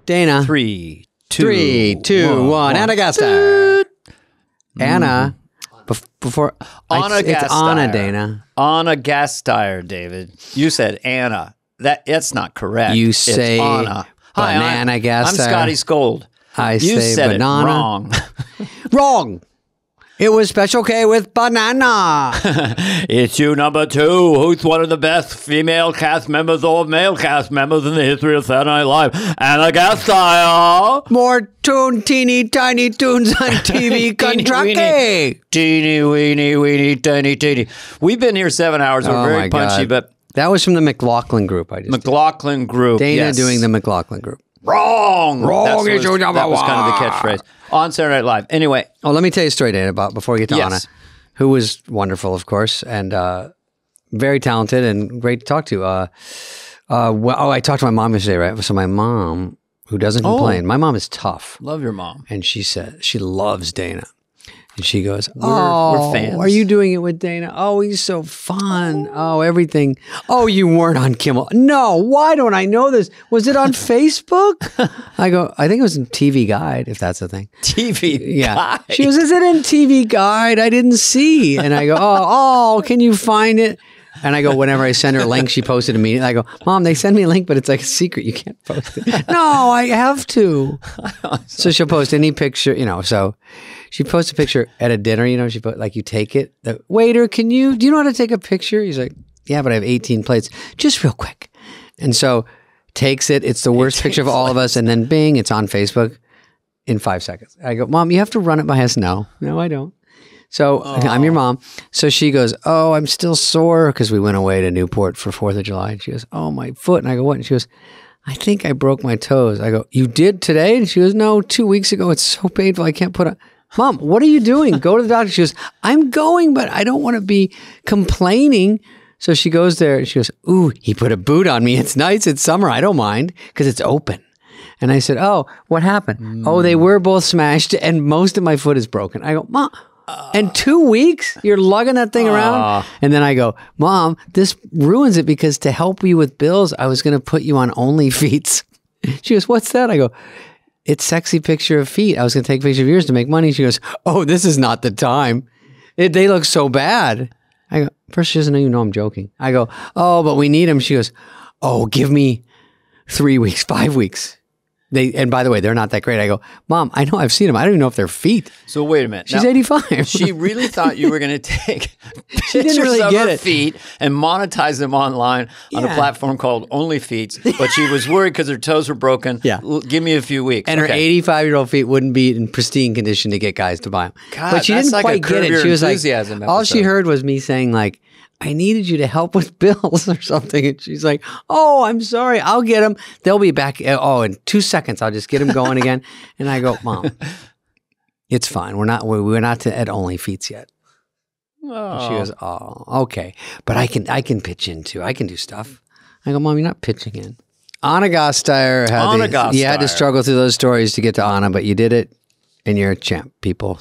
Dana. 3, 2, 3, 2, 1. Ana Gasteyer. Anna. Before it's Ana, Dana. Ana Gasteyer, David. You said Anna. That's not correct. You say Anna. Banana Gasteyer. I'm Scotty Scold. You said banana. it wrong. Wrong. It was Special K with banana. It's you, number 2. Who's one of the best female cast members or male cast members in the history of Saturday Night Live? Ana Gasteyer. More teeny tiny tunes on TV. Kentucky. Teeny weeny teeny. We've been here 7 hours. We're very punchy, but that was from the McLaughlin Group. McLaughlin Group. Dana doing the McLaughlin Group. Wrong. That was kind of the catchphrase on Saturday Night Live. Anyway. Oh, let me tell you a story, Dana, before we get to Ana, who was wonderful, of course, and very talented and great to talk to. I talked to my mom yesterday, right? So my mom, who doesn't complain, my mom is tough. Love your mom. And she said she loves Dana. And she goes, we're fans. Are you doing it with Dana? Oh, he's so fun. Oh, everything. Oh, you weren't on Kimmel. No, why don't I know this? Was it on Facebook? I go, I think it was in TV Guide, if that's the thing. TV Guide? She goes, is it in TV Guide? I didn't see. And I go, oh, can you find it? And I go, whenever I send her a link, she posted immediately. I go, Mom, they send me a link, but it's like a secret. You can't post it. No, I have to. So she'll post any picture, so she posts a picture at a dinner, she put like, you take it. The waiter, do you know how to take a picture? He's like, yeah, but I have 18 plates. Just real quick. And so takes it. It's the worst picture of all of us. And then bing, it's on Facebook in 5 seconds. I go, Mom, you have to run it by us. No, I don't. So I'm your mom. So she goes, oh, I'm still sore because we went away to Newport for 4th of July. And she goes, oh, my foot. And I go, what? And she goes, I think I broke my toes. I go, you did today? And she goes, no, 2 weeks ago. It's so painful. I can't put on. Mom, what are you doing? Go to the doctor. She goes, I'm going, but I don't want to be complaining. So she goes there and she goes, ooh, he put a boot on me. It's nice. It's summer. I don't mind because it's open. And I said, oh, what happened? Oh, they were both smashed and most of my foot is broken. I go, Mom. And 2 weeks, you're lugging that thing around? And then I go, Mom, this ruins it because to help you with bills, I was going to put you on OnlyFeet. She goes, what's that? I go, it's sexy picture of feet. I was going to take a picture of yours to make money. She goes, oh, this is not the time. They look so bad. I go, first, she doesn't know I'm joking. I go, oh, but we need them. She goes, oh, give me 3 weeks, 5 weeks. And by the way, they're not that great. I go, Mom, I know I've seen them. I don't even know if they're feet. So wait a minute. She's 85. She really thought you were going to take she didn't really get it. Feet and monetize them online on a platform called OnlyFeet. But she was worried because her toes were broken. Yeah. Give me a few weeks. And her 85-year-old feet wouldn't be in pristine condition to get guys to buy them. God, but she didn't quite get it. She was like, all she heard was me saying like, I needed you to help with bills or something. And she's like, oh, I'm sorry. I'll get them. They'll be back. Oh, in 2 seconds, I'll just get them going again. And I go, Mom, it's fine. We're not at OnlyFeet yet. Oh. She goes, oh, okay. But I can pitch in too. I can do stuff. I go, Mom, you're not pitching in. Ana Gasteyer you had to struggle through those stories to get to Ana, but you did it and you're a champ, people.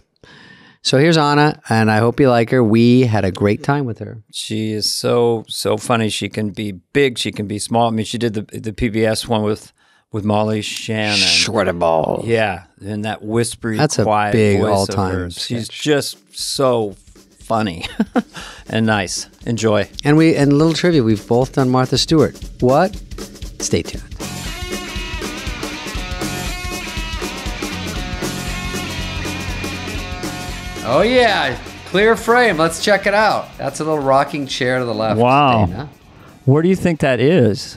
So here's Ana, and I hope you like her. We had a great time with her. She is so funny. She can be big. She can be small. I mean, she did the PBS one with Molly Shannon. Shortable. Yeah, and that whispery, that's quiet a big voice all-time. She's just so funny and nice. Enjoy. And a little trivia. We've both done Martha Stewart. What? Stay tuned. Oh, yeah. Clear frame. Let's check it out. That's a little rocking chair to the left. Wow. Dana. Where do you think that is?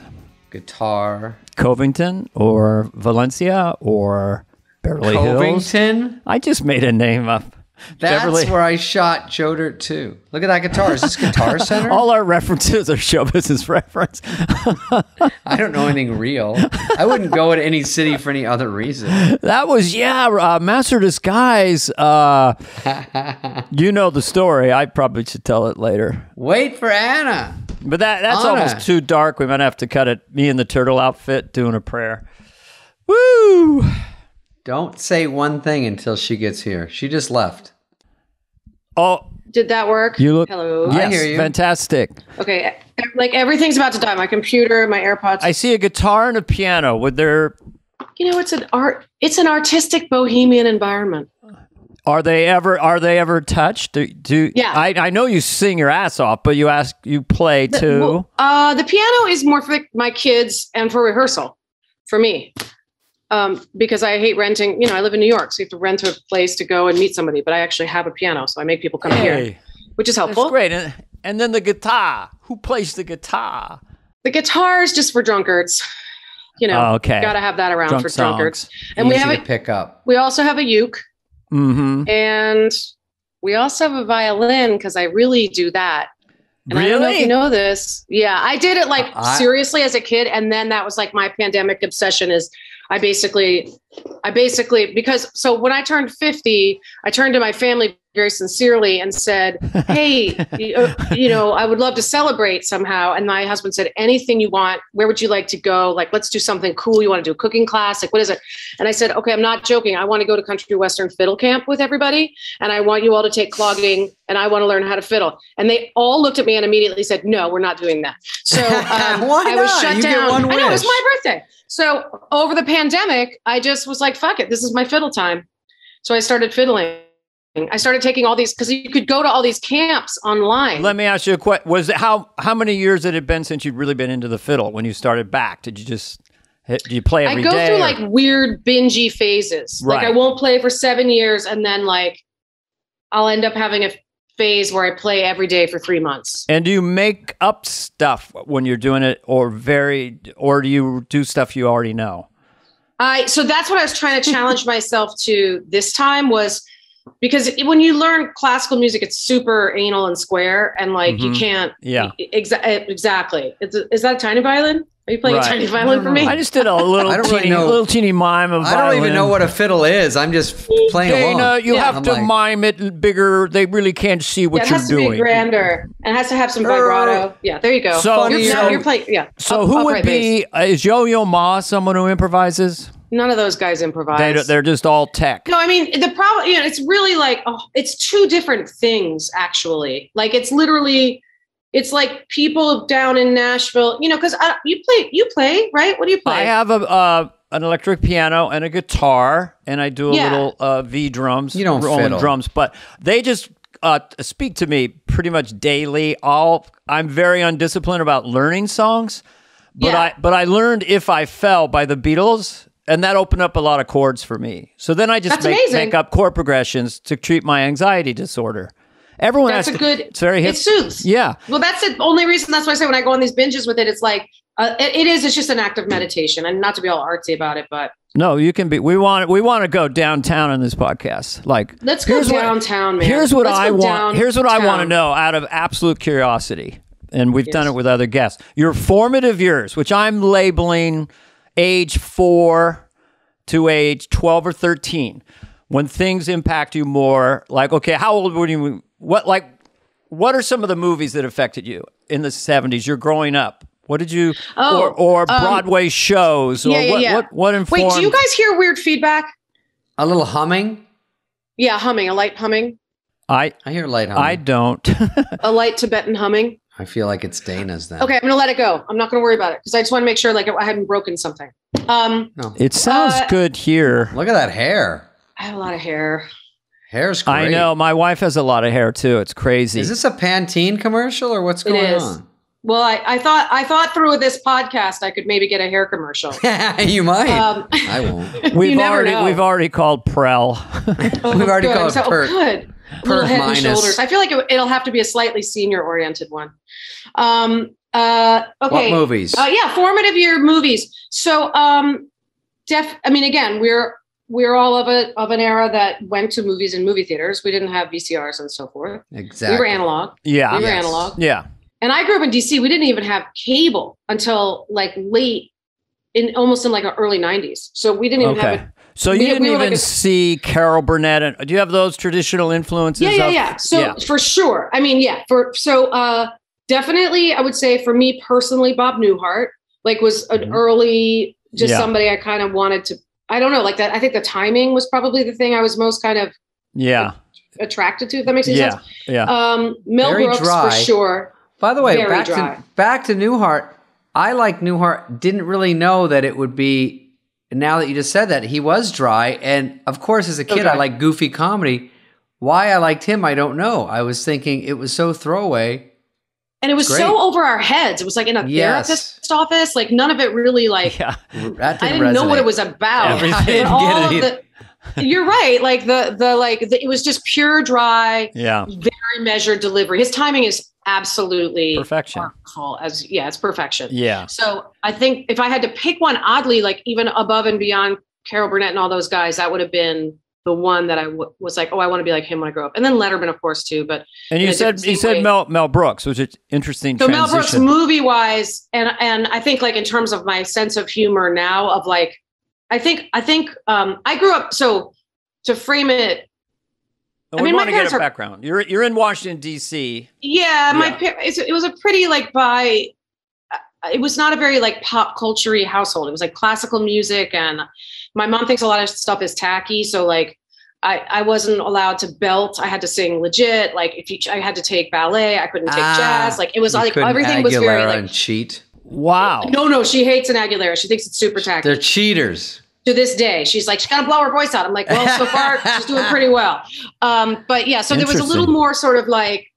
Guitar. Covington or Valencia or Beverly Hills? Covington? I just made a name up. That's where I shot Joe Dirt too. Look at that guitar. Is this Guitar Center? All our references are show business reference. I don't know anything real. I wouldn't go to any city for any other reason. That was, Master Disguise. You know the story. I probably should tell it later. Wait for Ana. But that's almost too dark. We might have to cut it. Me in the turtle outfit doing a prayer. Woo! Don't say one thing until she gets here. She just left. Oh. Did that work? You look. Hello. Yes, I hear you. Fantastic. Okay. Like everything's about to die. My computer, my AirPods. I see a guitar and a piano. It's an artistic bohemian environment. Are they ever touched? Yeah. I know you sing your ass off, but you play too. The piano is more for my kids and for rehearsal for me. Because I hate renting, I live in New York, so you have to rent a place to go and meet somebody, but I actually have a piano, so I make people come here, which is helpful. That's great. And then the guitar. Who plays the guitar? The guitar is just for drunkards. Okay. Got to have that around for drunkards. And we have to pick up. We also have a uke. Mm-hmm. And we also have a violin because I really do that. And really? I don't know if you know this. Yeah, I did it seriously as a kid. And then that was like my pandemic obsession is I basically, so when I turned 50, I turned to my family very sincerely and said, hey, I would love to celebrate somehow. And my husband said, anything you want, where would you like to go? Like, let's do something cool. You want to do a cooking class? Like, what is it? And I said, okay, I'm not joking. I want to go to country western fiddle camp with everybody. And I want you all to take clogging and I want to learn how to fiddle. And they all looked at me and immediately said, no, we're not doing that. So I was shut down. I know, it was my birthday. So over the pandemic, I just was like, fuck it. This is my fiddle time. So I started fiddling. I started taking all these because you could go to all these camps online. Let me ask you a question. How many years had it been since you'd really been into the fiddle when you started back? Did you play every day? I go through like weird bingey phases. Right. Like I won't play for 7 years and then like I'll end up having a phase where I play every day for 3 months. And do you make up stuff when you're doing it or do you do stuff you already know? So that's what I was trying to challenge myself to this time was because when you learn classical music, it's super anal and square and like you can't. Yeah. Exactly. Is that a tiny violin? Are you playing a tiny violin for me? I just did a little teeny mime of violin. I don't even know what a fiddle is. I'm just playing Dana, along. you have to mime it bigger. They really can't see what you're doing. It has to be grander. And it has to have some vibrato. Yeah, there you go. So you're playing. Yeah. So who would be? Is Yo-Yo Ma someone who improvises? None of those guys improvise. They're just all tech. No, I mean, the problem, it's really like, it's two different things, actually. Like, it's like people down in Nashville, because you play, right? What do you play? I have an electric piano and a guitar, and I do a little V drums. You don't fiddle. Drums, but they just speak to me pretty much daily. I'm very undisciplined about learning songs, but I learned If I Fell by the Beatles. And that opened up a lot of chords for me. So then I just make up chord progressions to treat my anxiety disorder. Everyone it's very hip. It soothes. Yeah. Well, that's the only reason. That's why I say when I go on these binges with it, it's like, it's just an act of meditation and not to be all artsy about it, but. No, you can be. We want to go downtown in this podcast. Like, let's go downtown, man. Here's what I want. Here's what I want to know out of absolute curiosity. And we've done it with other guests. Your formative years, which I'm labeling age 4 to age 12 or 13, when things impact you more, like, okay, how old were you? What are some of the movies that affected you in the 70s? You're growing up. What did you, or Broadway shows, or what informed? Wait, do you guys hear weird feedback? A little humming? Yeah, humming, a light humming. I hear light humming. I don't. A light Tibetan humming. I feel like it's Dana's then. Okay, I'm going to let it go. I'm not going to worry about it because I just want to make sure like I hadn't broken something. No. It sounds good here. Look at that hair. I have a lot of hair. Hair's great. I know. My wife has a lot of hair too. It's crazy. Is this a Pantene commercial or what's going on? Well, I thought through this podcast I could maybe get a hair commercial. You might. I won't. We've already called Prel. We've already called Pert. Good. Little head and shoulders. I feel like it'll have to be a slightly senior-oriented one. Okay. What movies? Formative year movies. So, again, we're all of an era that went to movies in movie theaters. We didn't have VCRs and so forth. Exactly. We were analog. Yeah. We were analog. Yeah. And I grew up in DC. We didn't even have cable until like almost in like the early 90s. So we didn't even have it. So you didn't even see Carol Burnett. And do you have those traditional influences? Yeah. So for sure. I mean, definitely I would say for me personally, Bob Newhart was an early, somebody I kind of wanted to, I don't know, like that. I think the timing was probably the thing I was most kind of attracted to, if that makes any sense. Yeah. Mel Brooks for sure. By the way, back to Newhart. I like Newhart. Didn't really know that it would be now that you just said that, he was dry. And of course, as a kid, I like goofy comedy. Why I liked him, I don't know. I was thinking it was so throwaway. And it was so over our heads. It was like in a therapist's office. Like none of it really like, I didn't know what it was about. I didn't get it. You're right. Like it was just pure dry, very measured delivery. His timing is absolutely perfection. It's perfection. Yeah. So I think if I had to pick one, oddly, like even above and beyond Carol Burnett and all those guys, that would have been the one that I was like, oh, I want to be like him when I grow up. And then Letterman, of course, too. But you said Mel Brooks, which is interesting. So Mel Brooks, movie wise, and I think like in terms of my sense of humor now, of like, I think I grew up. So to frame it, I mean, want to get a background. You're in Washington D.C. Yeah, my parents. It was a pretty like it was not a very like pop culture-y household. It was like classical music, and my mom thinks a lot of stuff is tacky. So like, I wasn't allowed to belt. I had to sing legit. Like I had to take ballet. I couldn't take jazz. Like it was like everything was very like and cheat. Wow. No, she hates an Aguilera. She thinks it's super tacky. They're cheaters. To this day, she's like, she's got to blow her voice out. I'm like, well, so far she's doing pretty well. But yeah, so there was a little more sort of like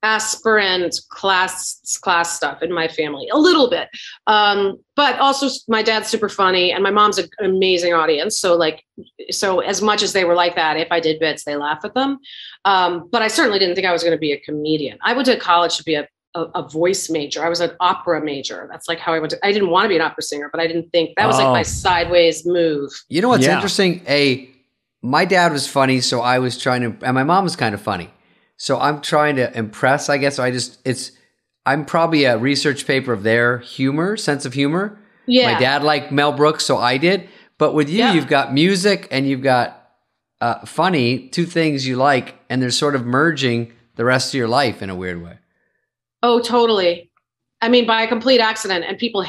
aspirant class stuff in my family, a little bit. But also my dad's super funny and my mom's an amazing audience. So as much as they were like that, if I did bits, they laugh at them. But I certainly didn't think I was going to be a comedian. I went to college to be a voice major. I was an opera major. That's like how I went I didn't want to be an opera singer, but I didn't think that was like my sideways move. You know what's interesting? My dad was funny, so I was trying to, and my mom was kind of funny. So I'm trying to impress, I guess. I'm probably a research paper of their humor, sense of humor. Yeah. My dad liked Mel Brooks, so I did. But with you, you've got music and you've got funny, two things you like, and they're sort of merging the rest of your life in a weird way. Oh, totally. I mean, by a complete accident, and people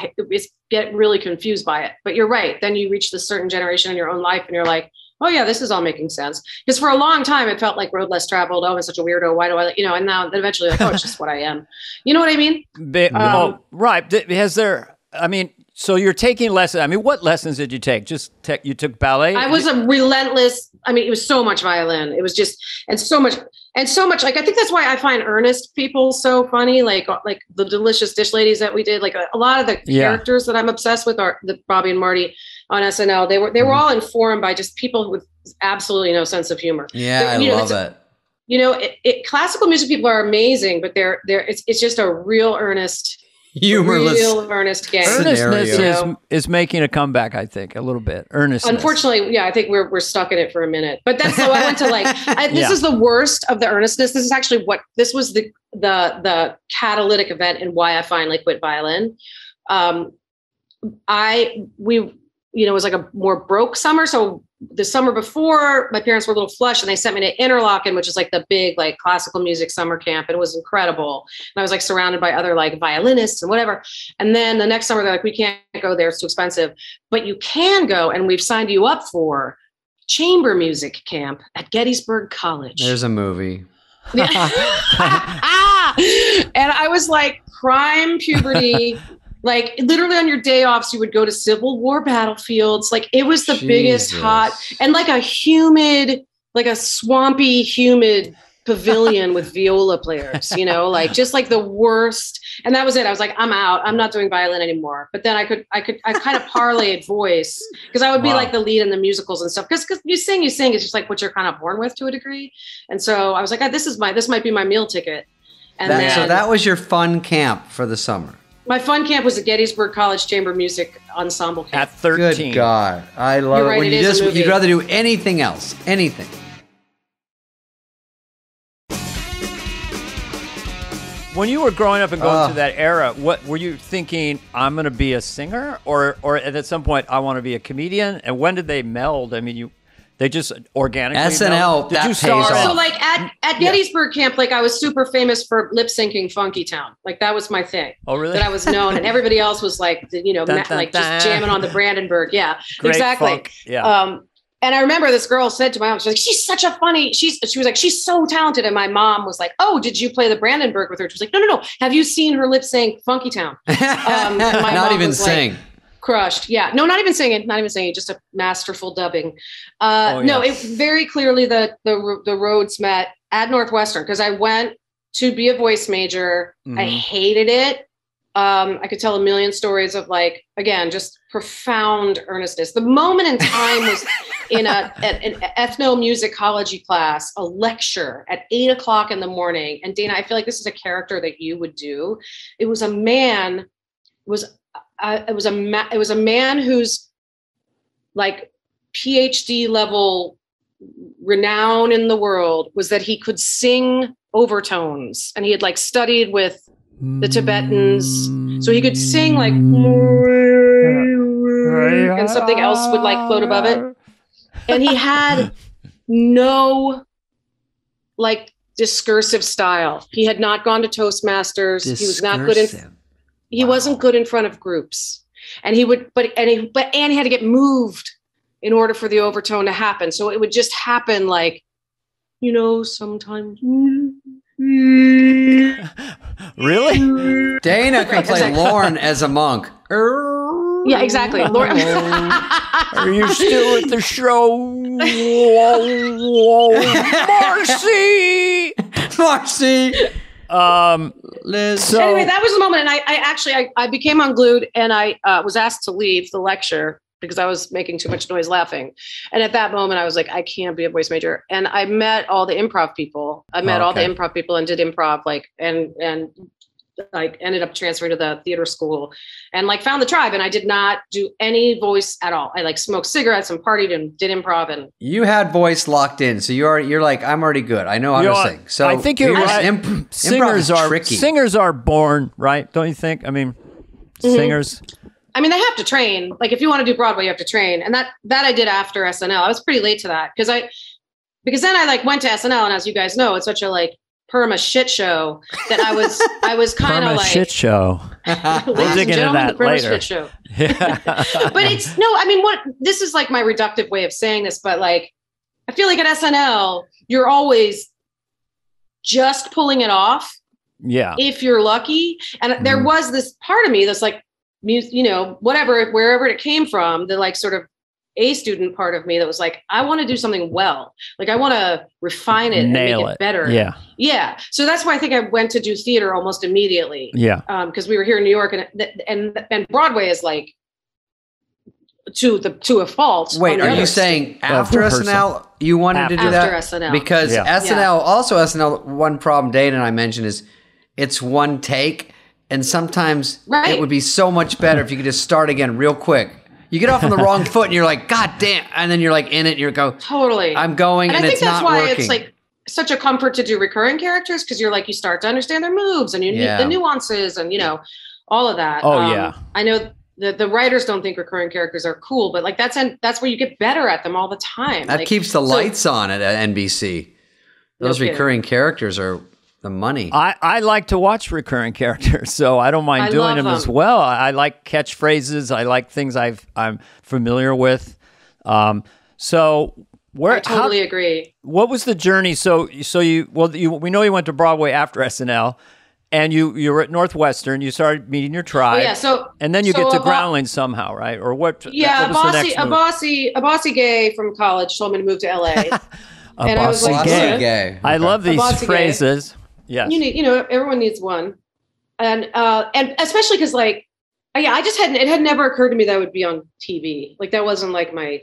get really confused by it. But you're right. Then you reach this certain generation in your own life and you're like, oh yeah, this is all making sense. Because for a long time, it felt like road less traveled. Oh, I'm such a weirdo. Why do I, and now eventually like, oh, it's just what I am. You know what I mean? Right. So you're taking lessons. I mean, what lessons did you take? You took ballet? I was a relentless, it was so much violin. It was just, and so much, like, I think that's why I find earnest people so funny. Like the Delicious Dish Ladies that we did, like a lot of the characters that I'm obsessed with are the Bobby and Marty on SNL. They were all informed by just people with absolutely no sense of humor. Yeah, I love it. Classical music people are amazing, but it's just a real earnest, earnest game. Earnestness is making a comeback, I think, a little bit. Earnestness. Unfortunately, I think we're stuck in it for a minute. But that's so I went to this is the worst of the earnestness. This is actually this was the catalytic event and why I finally quit violin. It was like a more broke summer. So the summer before, my parents were a little flush and they sent me to Interlaken, which is like the big like classical music summer camp. And it was incredible. And I was like surrounded by other like violinists and whatever. And then the next summer they're like, we can't go there. It's too expensive, but you can go. And we've signed you up for chamber music camp at Gettysburg College. There's a movie. And I was like prime puberty. Like literally on your day offs, you would go to Civil War battlefields. Like it was the biggest hot and like a swampy, humid pavilion with viola players, like just like the worst. And that was it. I was like, I'm out. I'm not doing violin anymore. But then I kind of parlayed voice because I would be like the lead in the musicals and stuff. Because you sing. It's just like what you're kind of born with to a degree. And so I was like, this might be my meal ticket. And so that was your fun camp for the summer. My fun camp was the Gettysburg College Chamber Music Ensemble camp. At 13. Good God. I love it. When you'd rather do anything else. Anything. When you were growing up and going through that era, what were you thinking, I'm going to be a singer? Or at some point, I want to be a comedian? And when did they meld? I mean, they just organically SNL, that pays off. So like at Gettysburg camp, like I was super famous for lip syncing Funky Town. Like that was my thing. Oh, really? That I was known, and everybody else was like, just jamming on the Brandenburg. Yeah, great exactly. Funk. Yeah. And I remember this girl said to my mom, she's like, she's such a funny, she was like, she's so talented. And my mom was like, oh, did you play the Brandenburg with her? She was like, no. Have you seen her lip sync Funky Town? Not even sing. crushed. Yeah. No, not even singing, just a masterful dubbing. No, it very clearly the roads met at Northwestern because I went to be a voice major. I hated it. I could tell a million stories of like, again, just profound earnestness. The moment in time was in an ethnomusicology class, a lecture at 8:00 in the morning. And Dana, I feel like this is a character that you would do. It was a man, it was a man whose like PhD level renown in the world was that he could sing overtones, and he had like studied with the Tibetans, so he could sing like, and something else would like float above it. And he had no like discursive style. He had not gone to Toastmasters. He was not good he wasn't good in front of groups. And he would, and he had to get moved in order for the overtone to happen. So it would just happen like, sometimes. Really? Dana can play Lorne as a monk. Yeah, exactly. Lorne. Are you still at the show? Marcy! Liz. So anyway, that was the moment. And I became unglued, and I was asked to leave the lecture because I was making too much noise laughing. And at that moment I was like, I can't be a voice major. And I met all the improv people. I met all the improv people and did improv, like, and like ended up transferring to the theater school and like found the tribe. And I did not do any voice at all. I like smoked cigarettes and partied and did improv. And you had voice locked in. So you're like, I'm already good. I know how to sing. So I think you're right. Singers are born, right? Don't you think? I mean, singers. I mean, they have to train. Like if you want to do Broadway, you have to train. And that I did after SNL. I was pretty late to that because then I like went to SNL, and as you guys know, it's such a like perma shit show that I was kind of like shit show. We'll dig into that later. Shit show. Yeah. But it's this is like my reductive way of saying this, but like I feel like at SNL, you're always just pulling it off. Yeah. If you're lucky. And there was this part of me that's like, wherever it came from, the like sort of A student part of me that was like, I want to do something well. Like I want to refine it and make it better. Yeah. Yeah. So that's why I think I went to do theater almost immediately. Yeah. Because we were here in New York, and Broadway is like to a fault. Wait, are you saying after SNL you wanted to do that? After SNL. Because SNL, one problem Dana and I mentioned is it's one take. And sometimes it would be so much better if you could just start again real quick. You get off on the wrong foot and you're like, God damn. And then you're like in it and you go, totally. I'm going and it's not working. I think that's why it's like such a comfort to do recurring characters, because you're like, you start to understand their moves and you need the nuances and, all of that. I know the writers don't think recurring characters are cool, but like that's where you get better at them all the time. That keeps the lights on at NBC. Those recurring characters are the money. I like to watch recurring characters, so I don't mind doing them as well. I like catchphrases. I like things I'm familiar with. I totally agree. What was the journey? We know you went to Broadway after SNL, and you were at Northwestern. You started meeting your tribe. And then you get to Groundling somehow, right? Or what? Yeah, a bossy gay from college told me to move to LA. And I was like, gay. I love these phrases. Gay. Yes. Everyone needs one. And especially because like, it had never occurred to me that I would be on TV. Like that wasn't like my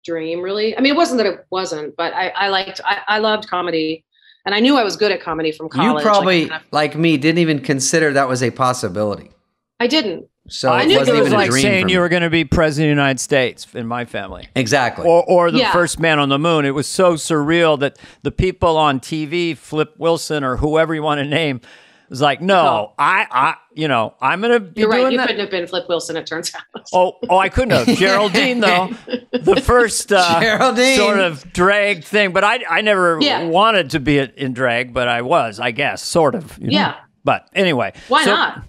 dream really. I mean, it wasn't that it wasn't, but I loved comedy, and I knew I was good at comedy from college. You probably, like me, didn't even consider that was a possibility. I didn't. So I knew it wasn't even like a dream saying you were going to be president of the United States in my family. Exactly. Or the first man on the moon. It was so surreal that the people on TV, Flip Wilson or whoever you want to name, was like, no, I'm going to be You're right. doing You that. couldn't have been Flip Wilson, it turns out. Oh, I couldn't have. Geraldine, though, the first sort of drag thing. But I never wanted to be in drag, but I was, I guess, sort of. Yeah. But anyway. Why not?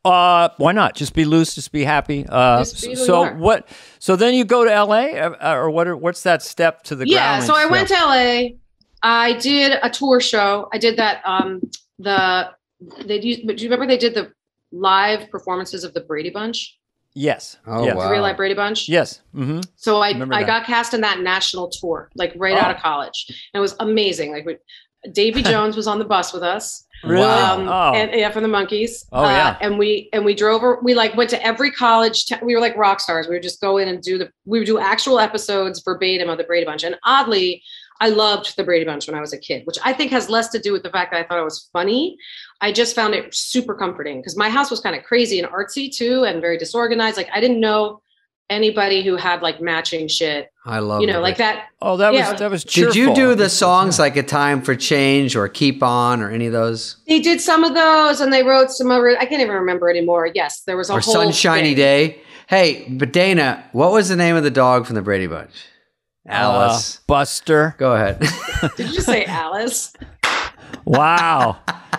Why not? Just be loose. Just be happy. So then you go to LA, or what's that step to the ground? Yeah. So I went to LA. I did a tour show. I did that. Do you remember they did the live performances of the Brady Bunch? Yes. Oh, yes. wow. The Real Life Brady Bunch. Yes. Mm-hmm. So I Remember that. got cast in that national tour, like right out of college. And it was amazing. Like Davy Jones was on the bus with us. Really? And yeah, from the Monkees. Oh, yeah. And we drove we like went to every college. We were like rock stars. We would just go in and we would do actual episodes verbatim of the Brady Bunch. And oddly, I loved the Brady Bunch when I was a kid, which I think has less to do with the fact that I thought it was funny. I just found it super comforting because my house was kind of crazy and artsy too, and very disorganized. Like I didn't know anybody who had like matching shit. I love like that. Oh, that was cheerful. Did you do the songs like A Time for Change or Keep On or any of those? They did some of those, and they wrote some other. I can't even remember anymore. Yes, there was a or whole Sunshiny thing. Day. Hey, but Dana, what was the name of the dog from the Brady Bunch? Alice. Buster. Go ahead. Did you just say Alice? Wow.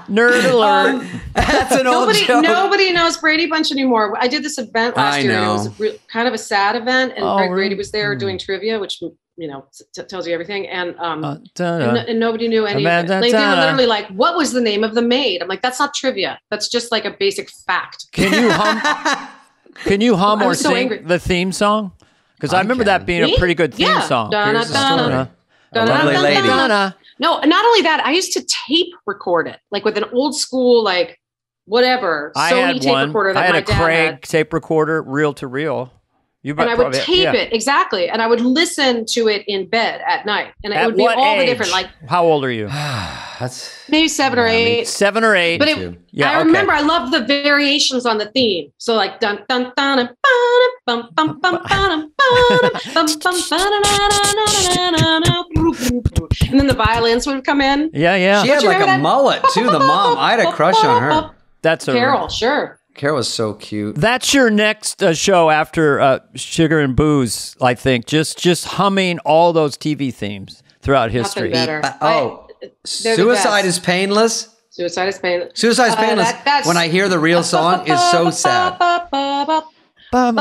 Nerd alert. That's an old joke. Nobody knows Brady Bunch anymore. I did this event last year. And it was kind of a sad event, and Greg Brady was there doing trivia, which tells you everything. And and nobody knew any of it. Like, they were literally like, "What was the name of the maid?" I'm like, "That's not trivia. That's just like a basic fact." Can you hum? Can you hum or sing the theme song? Because I remember that being a pretty good theme song. Here's the story. A lovely lady. No, not only that, I used to tape record it, like with an old school, like whatever Sony tape recorder that my dad had. I had a Craig tape recorder, reel to reel. And I would tape it, exactly. And I would listen to it in bed at night. And it would be all the different, like. How old are you? That's maybe 7 or 8. 7 or 8. But I remember I loved the variations on the theme. So like dun dun dun bum bum bum bum and then the violins would come in. Yeah. She had like a mullet too, the mom. I had a crush on her. That's Carol, sure. Carol was so cute. That's your next show after Sugar and Booze, I think. Just humming all those TV themes throughout history. Suicide is Painless. Suicide is Painless. Suicide is Painless. When I hear the real song, is so sad. You're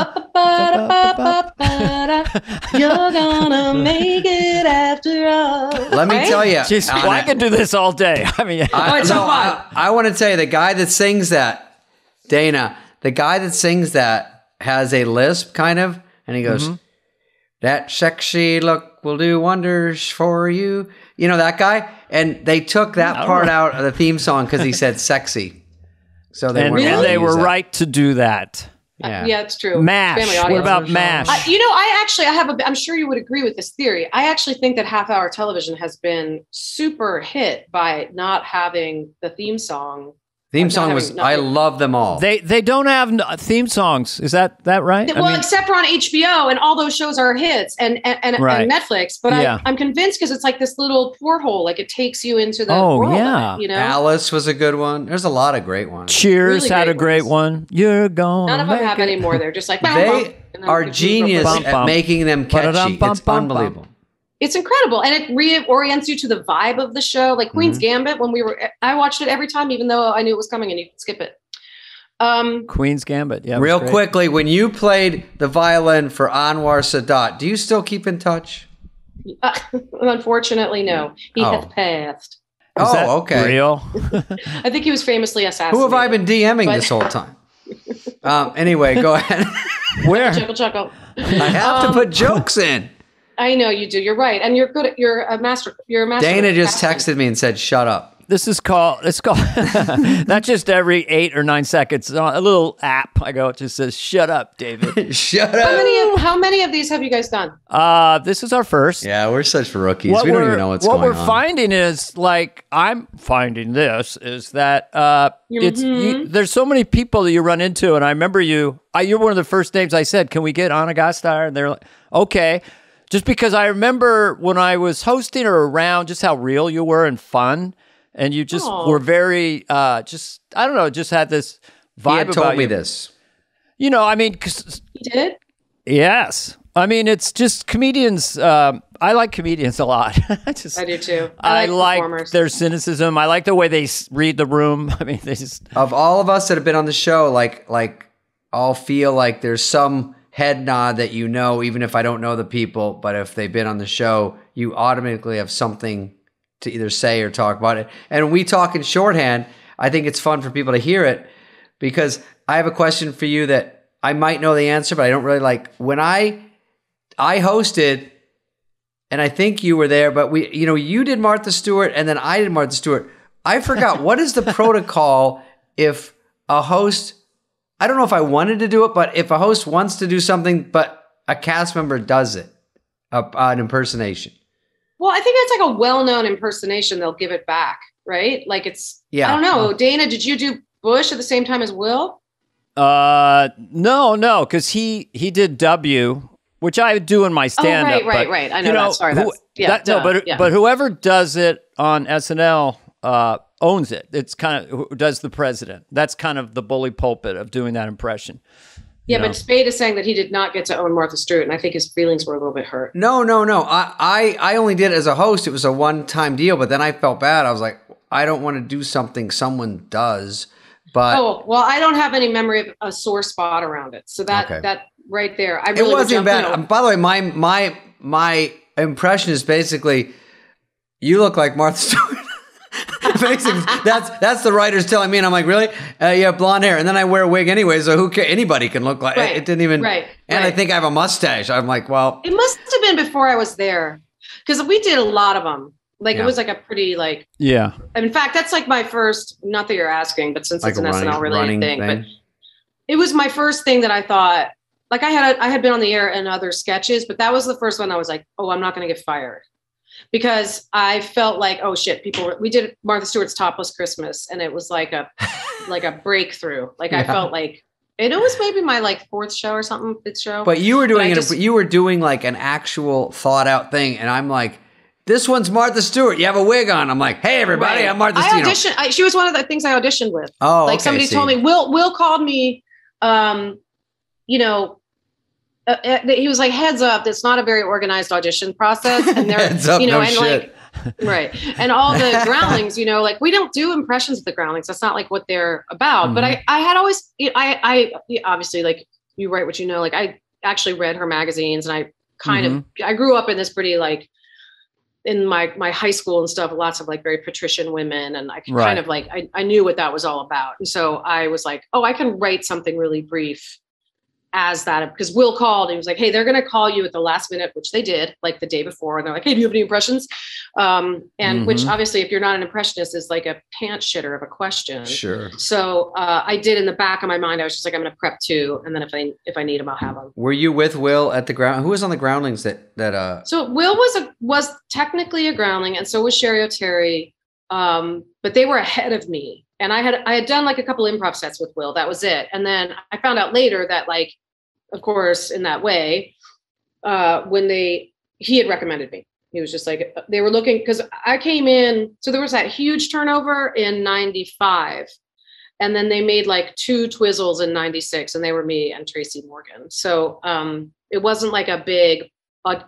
gonna make it after all. Let me tell you. I could do this all day. I mean, I want to tell you, the guy that sings that, Dana, the guy that sings that has a lisp kind of, and he goes, that sexy look will do wonders for you. You know that guy? And they took that part out of the theme song because he said sexy. So they were right to do that. Yeah, it's true. MASH. What about MASH? I'm sure you would agree with this theory. I actually think that half-hour television has been super hit by not having the theme song. I love them all. They don't have theme songs. Is that right? Well, except for on HBO, and all those shows are hits, and Netflix. But I'm convinced because it's like this little porthole, like it takes you into the world. Yeah. Of it, Alice was a good one. There's a lot of great ones. Cheers really had a great one. You're going. None of them have any more. They're just like they are genius at making them catchy. It's unbelievable. It's incredible. And it reorients you to the vibe of the show. Like Queen's Gambit, I watched it every time, even though I knew it was coming and you could skip it. Queen's Gambit. Yeah. Real quickly, when you played the violin for Anwar Sadat, do you still keep in touch? Unfortunately, no. He hath passed. Okay. Real? I think he was famously assassinated. Who have I been DMing this whole time? Anyway, go ahead. Where? Chuckle. I have to put jokes in. I know you do. You're right, and you're good at. You're a master. Dana just texted me and said, "Shut up." It's called. That's just every 8 or 9 seconds. A little app. It just says, "Shut up, David." Shut up. How many of these have you guys done? This is our first. Yeah, we're such rookies. We don't even know what's going on. What we're finding is, I'm finding this is that there's so many people that you run into, and I remember you're one of the first names I said, "Can we get Ana Gasteyer?" And they're like, "Okay." Just because I remember when I was hosting or around, just how real you were and fun, and you just were very, just had this vibe. He had told me this. Because he did. Yes, it's just comedians. I like comedians a lot. I do too. I like their cynicism. I like the way they read the room. They just of all of us that have been on the show, like I'll feel like there's some head nod that even if I don't know the people, but if they've been on the show, you automatically have something to either say or talk about it. And we talk in shorthand. I think it's fun for people to hear it because I have a question for you that I might know the answer, but I don't really like when I hosted, and I think you were there, but you did Martha Stewart and then I did Martha Stewart. I forgot what is the protocol if a host, I don't know if I wanted to do it, but if a host wants to do something, but a cast member does it, an impersonation. Well, I think it's like a well-known impersonation. They'll give it back, right? Like I don't know. Dana, did you do Bush at the same time as Will? No, because he did W, which I do in my stand-up. Right. I know that. Sorry. But whoever does it on SNL owns it. It's kind of who does the president. That's kind of the bully pulpit of doing that impression. Yeah, but Spade is saying that he did not get to own Martha Stewart, and I think his feelings were a little bit hurt. No. I only did it as a host. It was a one-time deal, but then I felt bad. I was like, I don't want to do something someone does. But I don't have any memory of a sore spot around it. So that right there, I really it wasn't bad. By the way, my impression is basically, you look like Martha Stewart. Basically, that's the writers telling me, and I'm like, really? You have blonde hair, and then I wear a wig anyway, so who cares? Anybody can look like it. It didn't even. Right. And I think I have a mustache. I'm like, well, it must have been before I was there, because we did a lot of them. Like it was like a pretty In fact, that's like my first. Not that you're asking, but since it's an SNL related thing, but it was my first thing that I thought. Like I had been on the air in other sketches, but that was the first one I was like, oh, I'm not going to get fired. Because I felt like, oh shit, we did Martha Stewart's Topless Christmas, and it was like a breakthrough. Like I felt like, and it was maybe my like fourth show or something, fifth show. But you were doing you were doing like an actual thought out thing, and I'm like, this one's Martha Stewart. You have a wig on. I'm like, hey everybody, I'm Martha Stewart. I auditioned. She was one of the things I auditioned with. Oh, like somebody told me. Will called me. He was like, heads up, it's not a very organized audition process. And they're, right. And all the Groundlings, like we don't do impressions of the Groundlings. That's not like what they're about. Mm-hmm. But I had always, I obviously like you write what like I actually read her magazines, and I kind of, I grew up in this pretty like in my high school and stuff, lots of like very patrician women. And I kind of like, I knew what that was all about. And so I was like, oh, I can write something really brief as that, because Will called and he was like, hey, they're going to call you at the last minute, which they did like the day before. And they're like, hey, do you have any impressions? Which obviously, if you're not an impressionist, is like a pants shitter of a question. Sure. So I did in the back of my mind, I was just like, I'm going to prep 2. And then if I need them, I'll have them. Were you with Will at the ground? Who was on the Groundlings that So Will was technically a Groundling, and so was Sherry O'Terry. But they were ahead of me. And I had done like a couple improv sets with Will. That was it. And then I found out later that, like, of course, in that way, when he had recommended me. He was just like, they were looking, because I came in. So there was that huge turnover in 95. And then they made like 2 Twizzles in 96, and they were me and Tracy Morgan. So it wasn't like a big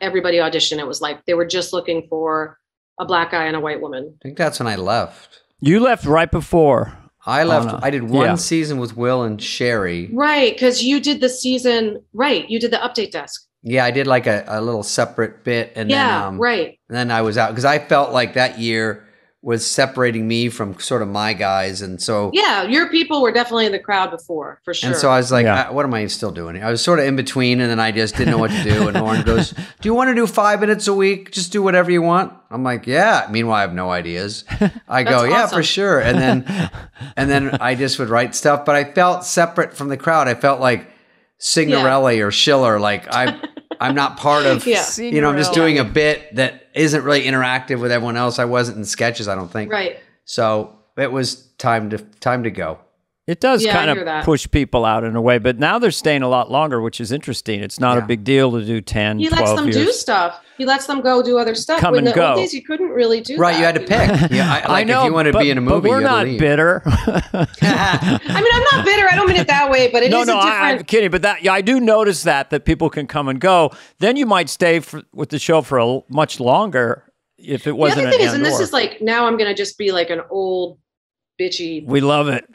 everybody audition. It was like they were just looking for a black guy and a white woman. I think that's when I left. You left right before. I left. I did one season with Will and Sherry. Right, because you did the season. Right, you did the update desk. Yeah, I did like a little separate bit, and then right. And then I was out because I felt like that year was separating me from sort of my guys, and so your people were definitely in the crowd before, for sure. And so I was like, what am I still doing? I was sort of in between, and then I just didn't know what to do. And Lauren goes, "Do you want to do 5 minutes a week? Just do whatever you want." I'm like, "Yeah." Meanwhile, I have no ideas. I go, "Yeah, awesome. For sure." And then I just would write stuff, but I felt separate from the crowd. I felt like Signorelli or Schiller, like I'm not part of, I'm just doing a bit that isn't really interactive with everyone else. I wasn't in sketches, I don't think. Right. So it was time to go. It does kind of push people out in a way, but now they're staying a lot longer, which is interesting. It's not a big deal to do 10, 12 years. He lets them do stuff. He lets them go do other stuff. Come and go. In the old days, you couldn't really do that. Right, you had to pick. I know, if you want to be in a movie, but we're not bitter. I mean, I'm not bitter. I don't mean it that way, but it is a different... I'm kidding. But I do notice that people can come and go. Then you might stay with the show for much longer if it wasn't an The other thing is, and this is like, now I'm going to just be like an old bitchy... We love it.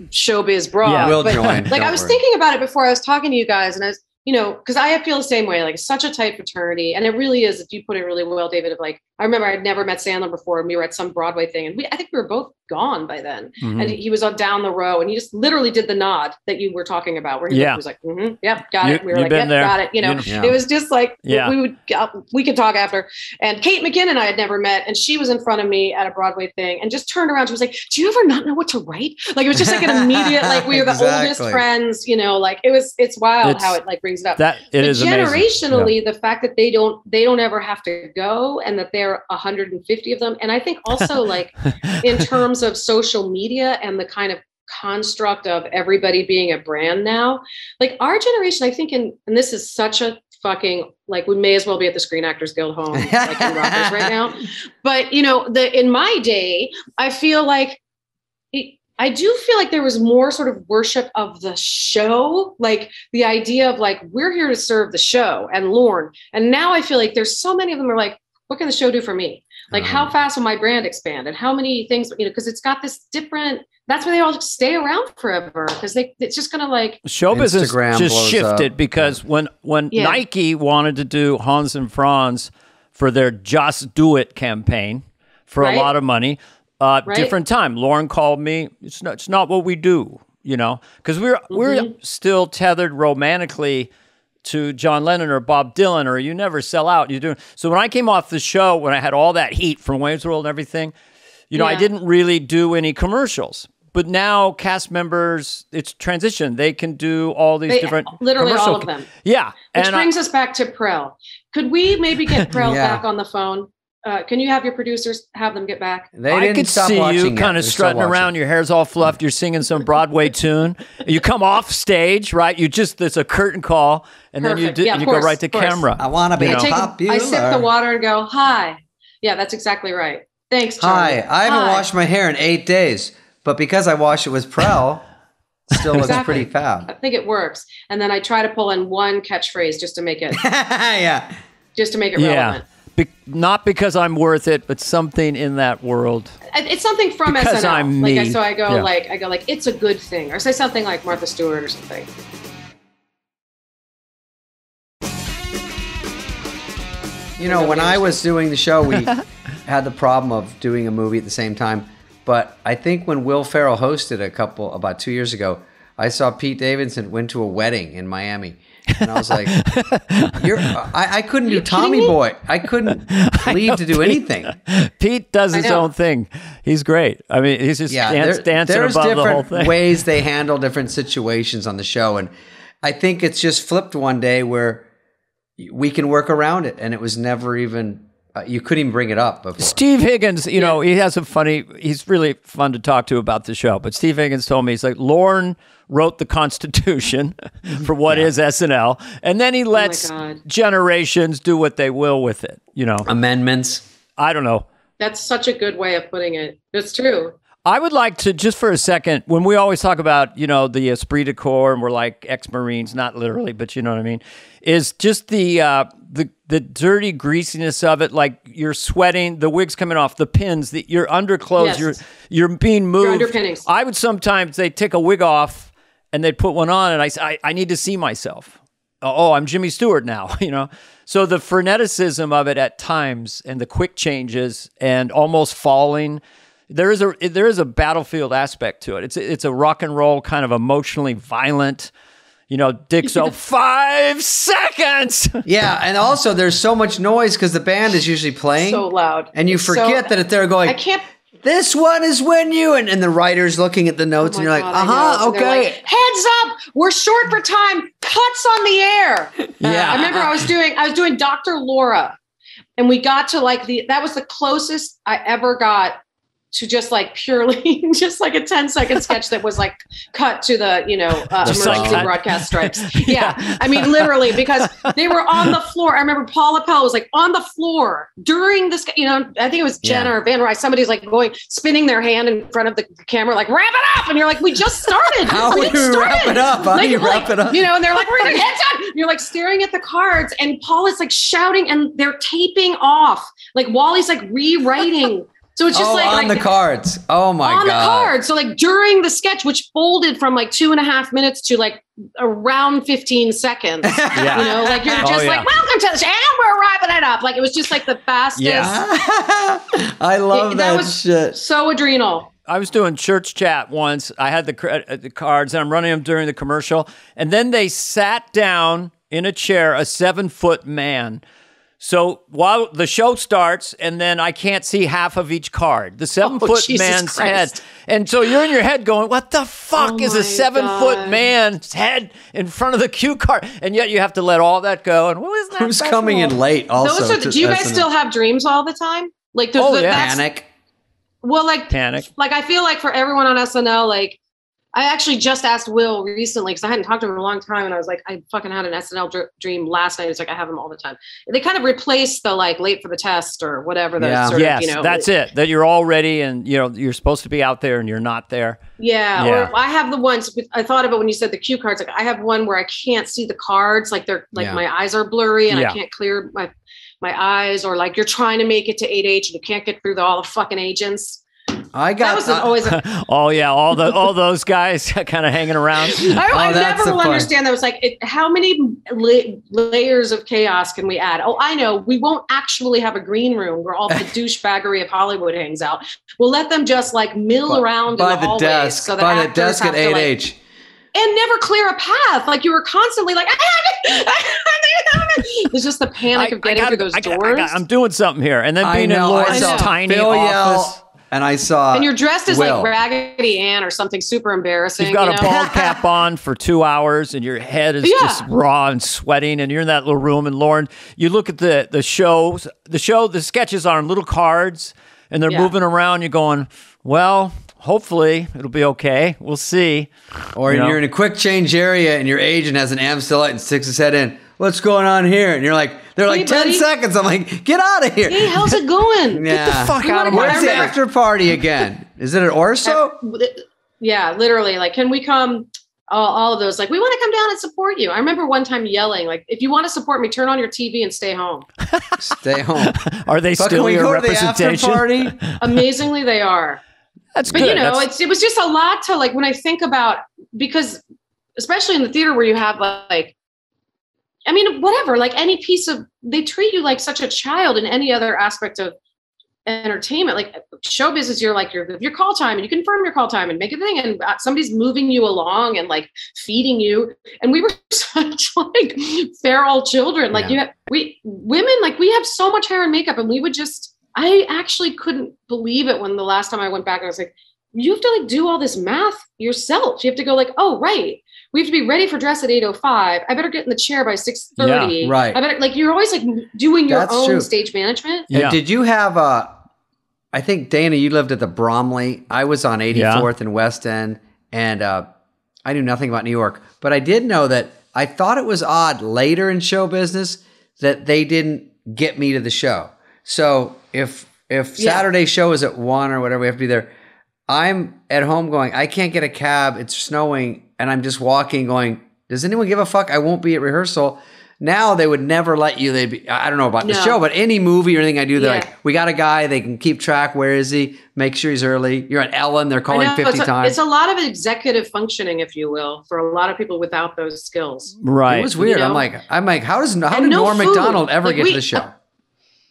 Showbiz broad. Yeah, we'll join. Like I was thinking about it before I was talking to you guys, and I was, because I feel the same way. Like it's such a tight fraternity, and it really is. If you put it really well, David, of like, I remember I'd never met Sandler before, and we were at some Broadway thing, and I think we were both gone by then. And he was on down the row, and he just literally did the nod that you were talking about, where he was like, yep, got it. We were like, yep, got it. You know, it was just like, we could talk after. And Kate McKinnon I had never met, and she was in front of me at a Broadway thing and just turned around. She was like, do you ever not know what to write? Like, it was just like an immediate, like, we were the oldest friends, you know, like it's wild how it like brings it up. It is generationally, the fact that they don't ever have to go, and that there are 150 of them. And I think also like in terms of social media and the kind of construct of everybody being a brand now, like our generation, I think, and this is such a fucking, like, we may as well be at the Screen Actors Guild home, like in Rockers right now. But you know, in my day, I feel like I do feel like there was more sort of worship of the show, like the idea of like, we're here to serve the show and Lorne. And now I feel like there's so many of them are like, what can the show do for me? Like, how fast will my brand expand? And how many things, you know, because it's got this different, that's why they all stay around forever. Because it's just going to like. Show business just shifted up. Because when Nike wanted to do Hans and Franz for their Just Do It campaign for a lot of money, different time. Lauren called me. It's not what we do, you know, because we're still tethered romantically to John Lennon or Bob Dylan, or you never sell out. You do. So when I came off the show, when I had all that heat from Wayne's World and everything, you know, I didn't really do any commercials. But now cast members, it's transition. They can do all these different literally all of them. Yeah. Which brings us back to Prel. Could we maybe get Prel back on the phone? Can you have your producers have them get back? I could see you kind of strutting around. Your hair's all fluffed. You're singing some Broadway tune. You come off stage, right? There's a curtain call, and then you go right to camera. I want to be popular. I sip the water and go, hi. Yeah, that's exactly right. Thanks, Charlie. Hi. I haven't washed my hair in 8 days, but because I washed it with Prel, still looks pretty fab. I think it works. And then I try to pull in one catchphrase just to make it just to make it relevant. Not because I'm worth it, but something in that world. It's something from because SNL. I'm me. So I go like it's a good thing, or say something like Martha Stewart or something. You know, when I was doing the show, we had the problem of doing a movie at the same time. But I think when Will Ferrell hosted about 2 years ago, I saw Pete Davidson went to a wedding in Miami. And I was like, I couldn't do Tommy Boy. I couldn't leave to do anything. Pete does his own thing. He's great. I mean, he's just dancing above the whole thing. There's different ways they handle different situations on the show. And I think it's just flipped one day where we can work around it. And it was never even, you couldn't even bring it up before. Steve Higgins, you know, he's really fun to talk to about the show. But Steve Higgins told me, he's like, Lorne wrote the Constitution for what is SNL, and then he lets generations do what they will with it, you know. Amendments. I don't know. That's such a good way of putting it. It's true. I would like to, just for a second, when we always talk about, you know, the esprit de corps, and we're like ex-Marines, not literally, but you know what I mean, is just the dirty greasiness of it, like you're sweating, the wig's coming off, the pins, your underclothes, you're being moved. Your underpinnings. I would sometimes, they'd take a wig off, and they'd put one on, and I need to see myself. Oh, I'm Jimmy Stewart now, you know? So the freneticism of it at times, and the quick changes, and almost falling, there is a battlefield aspect to it. It's a rock and roll kind of emotionally violent, you know, Dick, so 5 seconds. Yeah, and also there's so much noise because the band is usually playing. So loud. And you forget that if they're going, this one is when you, and the writer's looking at the notes, and you're like, okay. Like, heads up, we're short for time, cuts on the air. Yeah. I remember I was doing Dr. Laura, and we got to like that was the closest I ever got to just like purely just like a 10-second sketch that was like cut to the, you know, emergency broadcast stripes. Yeah. I mean, literally, because they were on the floor. I remember Paula Pell was like on the floor during this, you know, I think it was Jenna or Van Rice. Somebody's like spinning their hand in front of the camera, like, wrap it up. And you're like, we just started. How do you wrap it up? How do you wrap it up? You know, and they're like, we're going to heads up. And you're like staring at the cards, and Paula's like shouting, and they're taping off. Like Wally's like rewriting. So it's just on the cards. Oh my God. On the cards. So like during the sketch, which folded from like 2.5 minutes to like around 15 seconds. You know, like you're just like, welcome to the show, and we're wrapping it up. Like it was just like the fastest. Yeah. I love that was shit. So adrenal. I was doing church chat once. I had the cards, and I'm running them during the commercial. And then they sat down in a chair, a 7-foot man. So while the show starts, and then I can't see half of each card, the 7-foot man's head. And so you're in your head going, what the fuck is a 7-foot man's head in front of the cue card? And yet you have to let all that go. And what is that? Who's coming in late also? Do you guys still have dreams all the time? Like, Panic. Well, like, Panic. Like, I feel like for everyone on SNL, like, I actually just asked Will recently because I hadn't talked to him in a long time, and I was like, I fucking had an SNL dream last night. It's like I have them all the time. They kind of replaced the like late for the test or whatever. That's it. That you're all ready and you're supposed to be out there and you're not there. Yeah. Or I have the ones. I thought about when you said the cue cards. Like I have one where I can't see the cards. Like they're like my eyes are blurry and I can't clear my eyes. Or like you're trying to make it to 8H and you can't get through all the fucking agents. Always all those guys kind of hanging around. I never will understand that. It's like, how many layers of chaos can we add? Oh, I know. We won't actually have a green room where all the douchebaggery of Hollywood hangs out. We'll let them just like mill around in the hallways. Desk, so by the desk at 8H. And never clear a path. Like you were constantly like, there's just the panic of getting through those doors. I'm doing something here. And then being in Laura's tiny office. And I saw and you're dressed as like Raggedy Ann or something super embarrassing. You've got a bald cap on for 2 hours and your head is just raw and sweating and you're in that little room. And Lauren, you look at the sketches are on little cards and they're moving around. You're going, well, hopefully it'll be okay. We'll see. Or you're in a quick change area and your agent has an Amstelite and sticks his head in. What's going on here? And you're like, they're like 10 seconds. I'm like, get out of here. Hey, how's it going? Get the fuck out of my Where's the after party again? Is it at Orso? Yeah, literally. Like, can we come? All of those. Like, we want to come down and support you. I remember one time yelling, like, if you want to support me, turn on your TV and stay home. Stay home. Are they still your representation? Amazingly, they are. That's good. But it was just a lot to like when I think about because especially in the theater where you have like. I mean, whatever, like any piece of, they treat you like such a child in any other aspect of entertainment. Like show business, you're like, your call time and you confirm your call time and make a thing. And somebody's moving you along and like feeding you. And we were such like feral children. Like women, like we have so much hair and makeup and we would I actually couldn't believe it when the last time I went back and I was like, you have to like do all this math yourself. You have to go like, oh, right. We have to be ready for dress at 8:05. I better get in the chair by 6:30. Yeah, right. I better like you're always like doing your own stage management. Yeah. Did you have I think Dana, you lived at the Bromley. I was on 84th and West End, and I knew nothing about New York, but I did know that I thought it was odd later in show business that they didn't get me to the show. So if Saturday's show is at 1 or whatever, we have to be there. I'm at home going, I can't get a cab. It's snowing. And I'm just walking going, does anyone give a fuck? I won't be at rehearsal. Now they would never let you. I don't know about the show, but any movie or anything I do, they're like, we got a guy. They can keep track. Where is he? Make sure he's early. You're on Ellen. They're calling 50 times. It's a lot of executive functioning, if you will, for a lot of people without those skills. Right. It was weird. I'm like, how did Norm Macdonald ever get to the show?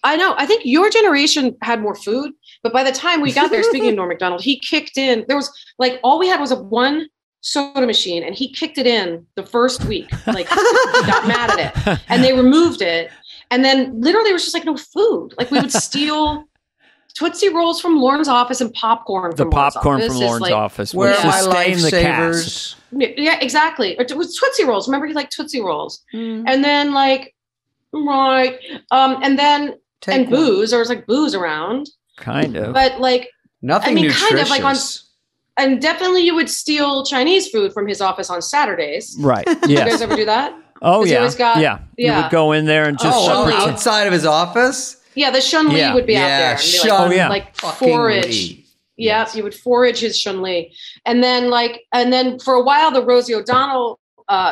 I know. I think your generation had more food, but by the time we got there, speaking of Norm Macdonald, he kicked in. There was like, all we had was one soda machine and he kicked it in the first week, like got mad at it and they removed it. And then literally it was just like no food. Like we would steal Tootsie Rolls from Lauren's office and popcorn from Lauren's office. Where are my lifesavers? Yeah, exactly. It was Tootsie Rolls. Remember he liked Tootsie Rolls. And then like, and then booze. There was like booze around. Kind of. But like, nothing nutritious. Kind of like and definitely you would steal Chinese food from his office on Saturdays. Right. Yeah. You guys ever do that? Oh, yeah. You would go in there and just... outside of his office? Yeah, the Shun Li would be out there. And be like forage. Yeah, you would forage his Shun Li. And then for a while, the Rosie O'Donnell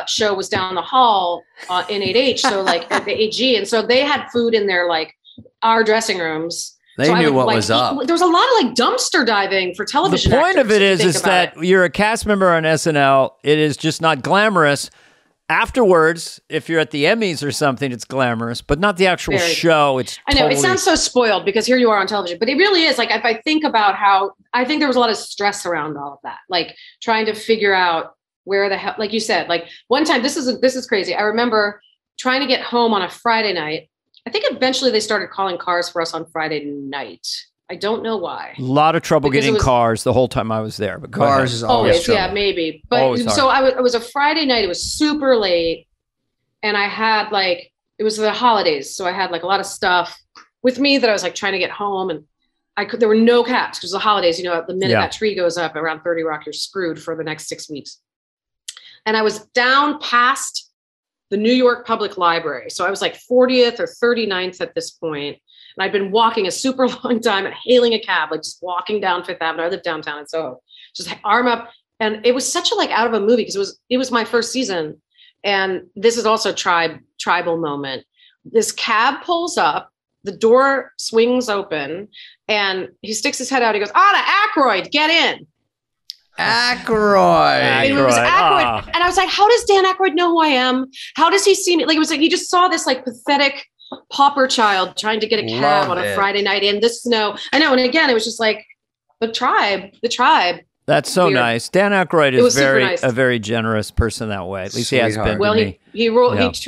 show was down the hall in 8H, so like at the AG. And so they had food in their, like, our dressing rooms. They knew what was up. There was a lot of like dumpster diving for television. The point of it is that you're a cast member on SNL. It is just not glamorous. afterwards, if you're at the Emmys or something, it's glamorous, but not the actual show. It's I know it sounds so spoiled because here you are on television, but it really is. Like, if I think about how I think there was a lot of stress around all of that, like trying to figure out where the hell, like you said, like one time, this is crazy. I remember trying to get home on a Friday night. I think eventually they started calling cars for us on Friday night. I don't know why. A lot of trouble getting cars the whole time I was there. But cars is always trouble. Yeah, maybe. But so it was a Friday night. It was super late, and I had like it was the holidays, so I had like a lot of stuff with me that I was like trying to get home, and there were no cabs because the holidays. You know, the minute that tree goes up around 30 Rock, you're screwed for the next 6 weeks. And I was down past the New York Public Library, so I was like 40th or 39th at this point. And I'd been walking a super long time and hailing a cab, like just walking down Fifth Avenue. I live downtown in Soho, just arm up. And it was such a like out of a movie because it was my first season. And this is also tribal moment. This cab pulls up, the door swings open, and he sticks his head out. He goes, Ana Aykroyd, get in. Aykroyd. It was Aykroyd. And I was like, how does Dan Aykroyd know who I am? How does he see me? Like, it was like he just saw this like pathetic pauper child trying to get a cab on a Friday night in the snow. I know. And again, it was just like the tribe. That's so nice. Dan Aykroyd is a very generous person that way. At least he has been. Well, he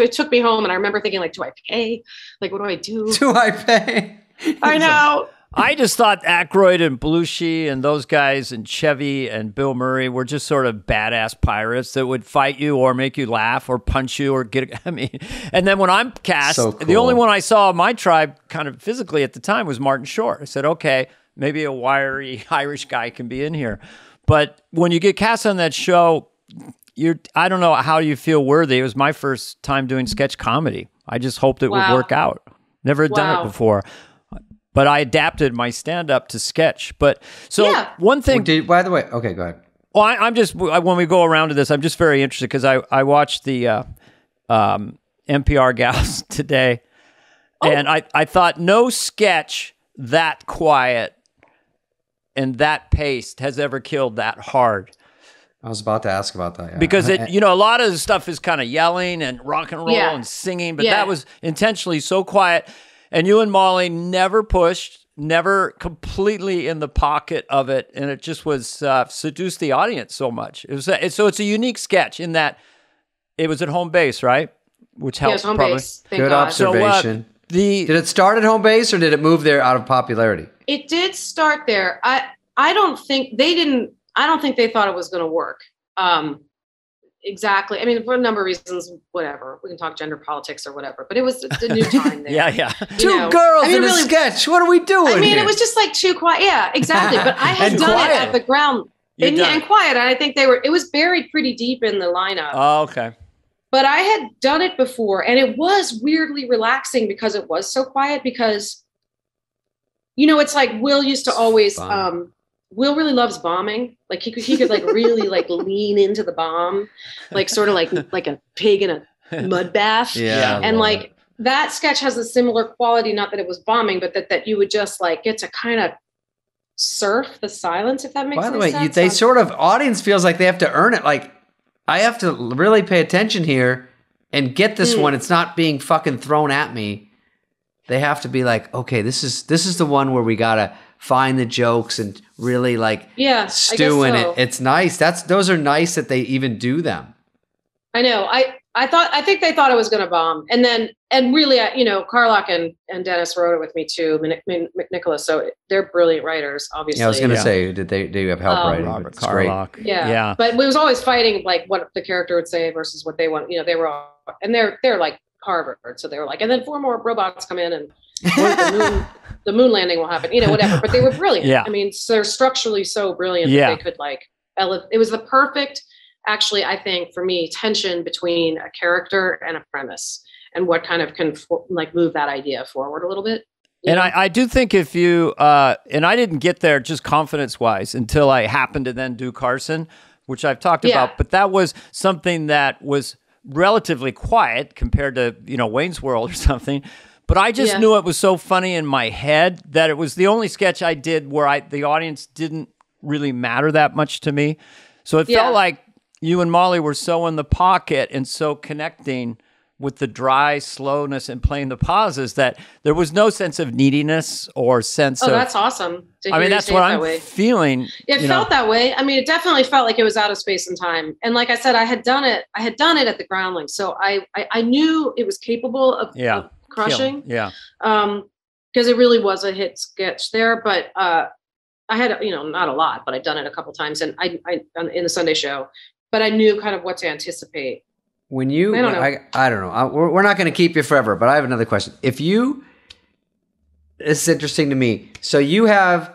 took me home, and I remember thinking, like, do I pay? Like, what do I do? Do I pay? I know. I just thought Aykroyd and Belushi and those guys and Chevy and Bill Murray were just sort of badass pirates that would fight you or make you laugh or punch you or and then when I'm cast, the only one I saw of my tribe kind of physically at the time was Martin Short. I said, okay, maybe a wiry Irish guy can be in here. But when you get cast on that show, I don't know how you feel worthy. It was my first time doing sketch comedy. I just hoped it would work out. Never had done it before. But I adapted my stand-up to sketch. But one thing. By the way, okay, go ahead. Well, I'm just when we go around to this, I'm just very interested because I watched the NPR gals today, and I thought no sketch that quiet and that paced has ever killed that hard. I was about to ask about that. Yeah. Because a lot of the stuff is kind of yelling and rock and roll and singing, but that was intentionally so quiet. And you and Molly never pushed, never completely in the pocket of it, and it just was seduced the audience so much. So it's a unique sketch in that it was at home base, right? Which helped home probably. Base. Thank Good God. observation. So, did it start at home base or did it move there out of popularity? It did start there. I don't think they thought it was going to work. Exactly. I mean, for a number of reasons, whatever. We can talk gender politics or whatever, but it was a new time there. yeah. Two girls in a sketch. What are we doing? I mean, it was just like too quiet. Yeah, exactly. But I had done it at the ground and quiet. I think it was buried pretty deep in the lineup. Oh, okay. But I had done it before, and it was weirdly relaxing because it was so quiet because, it's like Will used to always, Will really loves bombing. Like he could like really like lean into the bomb, like sort of like a pig in a mud bath. Yeah. And like that sketch has a similar quality, not that it was bombing, but that you would just like get to kind of surf the silence, if that makes sense. By the way, they sort of audience feels like they have to earn it. Like I have to really pay attention here and get this one. It's not being fucking thrown at me. They have to be like, okay, this is the one where we gotta find the jokes and really like stew in it. It's nice. Those are nice that they even do them. I know. I think they thought I was going to bomb, and really, Carlock and Dennis wrote it with me too, McNicholas. So they're brilliant writers, obviously. Yeah, I was going to say, do you have help writing? Robert Carlock. Yeah. But we was always fighting like what the character would say versus what they want. They were all, and they're like Harvard, so they were like, and then 4 more robots come in and the moon landing will happen, whatever. But they were brilliant. Yeah. I mean, so they're structurally so brilliant that they could like it was the perfect. Actually, I think for me, tension between a character and a premise and what kind of can move that idea forward a little bit. And I do think if you, and I didn't get there just confidence wise until I happened to then do Carson, which I've talked about, but that was something that was relatively quiet compared to, Wayne's World or something. But I just knew it was so funny in my head that it was the only sketch I did where the audience didn't really matter that much to me. So it felt like you and Molly were so in the pocket and so connecting with the dry slowness and playing the pauses that there was no sense of neediness or sense of... Oh, that's awesome. I mean, that's what I'm feeling. It felt that way. I mean, it definitely felt like it was out of space and time. And like I said, I had done it at the Groundlings. So I knew it was capable of crushing. Yeah. Because it really was a hit sketch there. But I had, not a lot, but I'd done it a couple times and I in the Sunday show, but I knew kind of what to anticipate. When you, I don't know. We're not going to keep you forever, but I have another question. This is interesting to me. So you have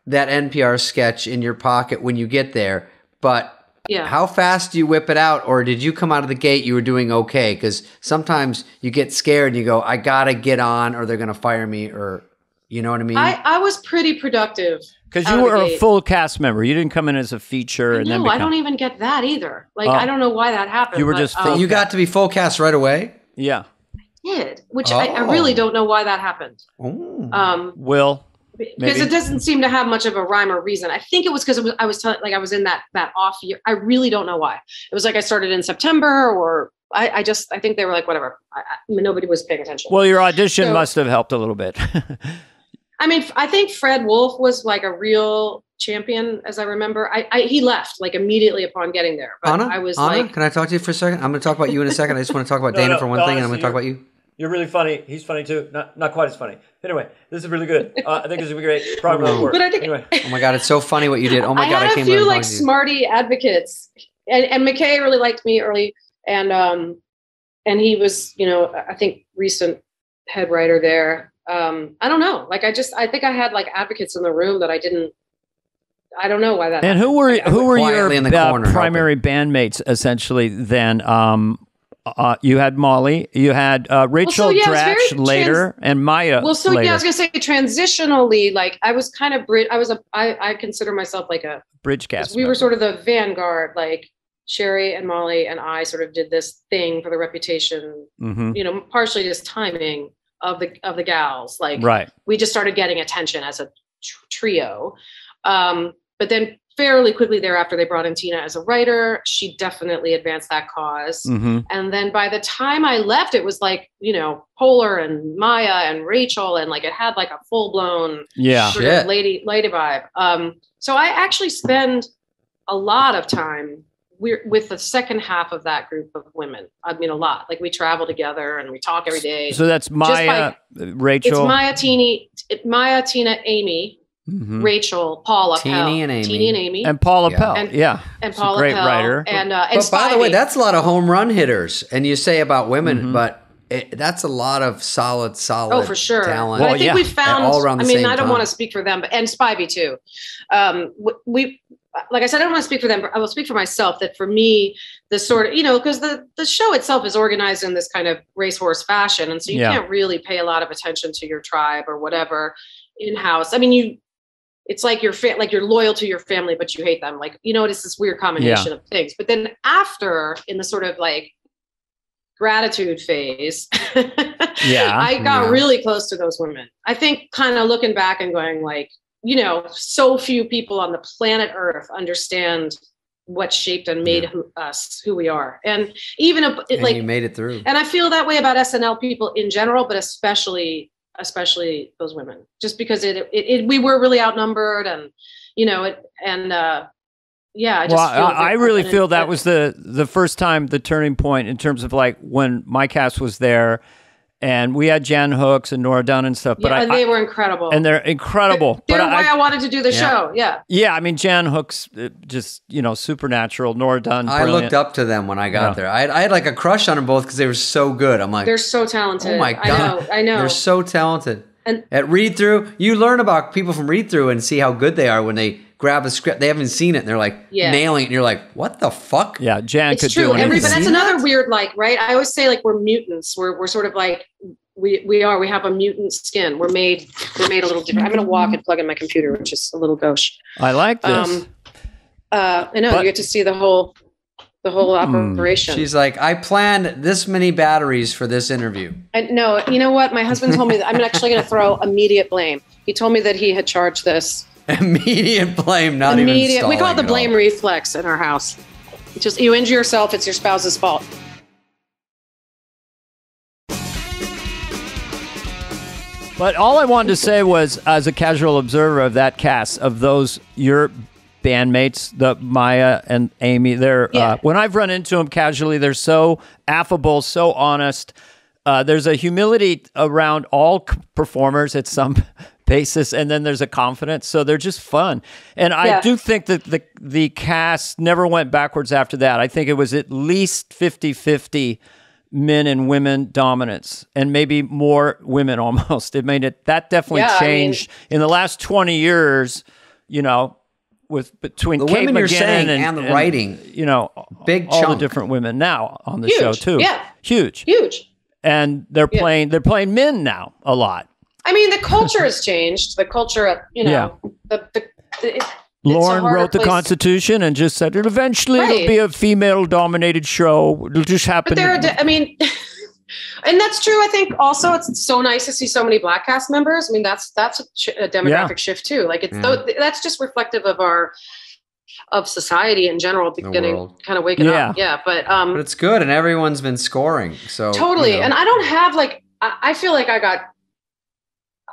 that NPR sketch in your pocket when you get there, but how fast do you whip it out? Or did you come out of the gate, you were doing okay? Because sometimes you get scared and you go, I got to get on or they're going to fire me, or you know what I mean? I was pretty productive. Because you were a full cast member. You didn't come in as a feature. No, I don't even get that either. Like, I don't know why that happened. You were just you got to be full cast right away? Yeah. I did, which I really don't know why that happened. Will? Because it doesn't seem to have much of a rhyme or reason. I think it was because I was in that off year. I really don't know why. It was like I started in September, or I think they were like, whatever. Nobody was paying attention. Well, your audition must have helped a little bit. I mean, I think Fred Wolf was like a real champion, as I remember. He left like immediately upon getting there. But Anna, can I talk to you for a second? I'm going to talk about you in a second. I just want to talk about Dana for one thing, and I'm going to talk about you. You're really funny. He's funny too. Not quite as funny. Anyway, this is really good. I think this is going to be great. Probably won't work. But I think, anyway. Oh my God, it's so funny what you did. Oh my God, I had a few like smarty advocates, and McKay really liked me early, and he was, I think recent head writer there. I don't know. Like, I think I had like advocates in the room that I don't know why that. And happened. who were your corner, primary bandmates essentially then? You had Molly, you had Rachel Dratch later, and Maya. Well, so later. I was gonna say transitionally, like I was kind of I consider myself like a bridge cast. We were sort of the vanguard, like Sherry and Molly and I sort of did this thing for the Reputation. Mm-hmm. Partially just timing of the gals. Like, right. We just started getting attention as a trio, but then fairly quickly thereafter, they brought in Tina as a writer. She definitely advanced that cause. Mm-hmm. And then by the time I left, it was like, Polar and Maya and Rachel, and like it had like a full blown sort of lady vibe. So I actually spend a lot of time with the second half of that group of women. I mean, a lot. Like we travel together and we talk every day. So that's Maya, Rachel. It's Maya, Tina, Amy. Mm-hmm. Rachel, Paula, Teeny and Amy, and Paula Pell, and Paula great Pell, writer. And but by the way, that's a lot of home run hitters. And you say about women, mm-hmm. but that's a lot of solid. Oh, for sure. Talent. But I think we found. All around the I mean, same I don't time. want to speak for them, and Spivey too. We, like I said, I don't want to speak for them. But I will speak for myself. That for me, the sort of because the show itself is organized in this kind of racehorse fashion, and so you can't really pay a lot of attention to your tribe or whatever in house. I mean, it's like you're loyal to your family, but you hate them. Like, it's this weird combination of things. But then after, in the sort of like gratitude phase, I got really close to those women. I think kind of looking back and going like, so few people on the planet Earth understand what shaped and made us who we are. And even you made it through. And I feel that way about SNL people in general, but especially those women, just because we were really outnumbered, and I really feel that was the first time, the turning point in terms of like when my cast was there, and we had Jan Hooks and Nora Dunn and stuff. But they were incredible. And they're incredible. They're why I wanted to do the show. Yeah. Yeah. I mean, Jan Hooks, just, supernatural. Nora Dunn, brilliant. I looked up to them when I got there. I had like a crush on them both because they were so good. I'm like, they're so talented. Oh my God. I know. They're so talented. And at Read Through, you learn about people from Read Through and see how good they are when they grab a script. They haven't seen it and they're like nailing it. And you're like, what the fuck? Yeah, Jan it's could true. do anything. But that's another weird, like, right? I always say like we're mutants. We're sort of like, we have a mutant skin. We're made a little different. I'm going to walk and plug in my computer, which is a little gauche. I like this. I know, you get to see the whole operation. She's like, I planned this many batteries for this interview. No, you know what? My husband told me that I'm actually going to throw immediate blame. He told me that he had charged this. Immediate blame, not even stalling. We call it the blame reflex in our house. Just you injure yourself, it's your spouse's fault. But all I wanted to say was, as a casual observer of that cast, of those, your bandmates, the Maya and Amy, they're when I've run into them casually, they're so affable, so honest. There's a humility around all performers at some basis, and then there's a confidence. So they're just fun. And I do think that the cast never went backwards after that. I think it was at least 50-50 men and women dominance, and maybe more women almost. It made it, that definitely changed in the last 20 years, you know, with between the Kate women you're saying McGinnon and the writing, you know, big all chunk. the different women now on the show too. Yeah. Huge. And they're playing men now a lot. I mean, the culture has changed. The culture, you know, Lauren wrote the Constitution and just said, eventually it'll be a female-dominated show. It'll just happen. But I mean, and that's true. I think also it's so nice to see so many Black cast members. I mean, that's a demographic shift too. Like it's that's just reflective of society in general, beginning kind of waking up. Yeah, but it's good, and everyone's been scoring. So totally. You know. And I don't have I feel like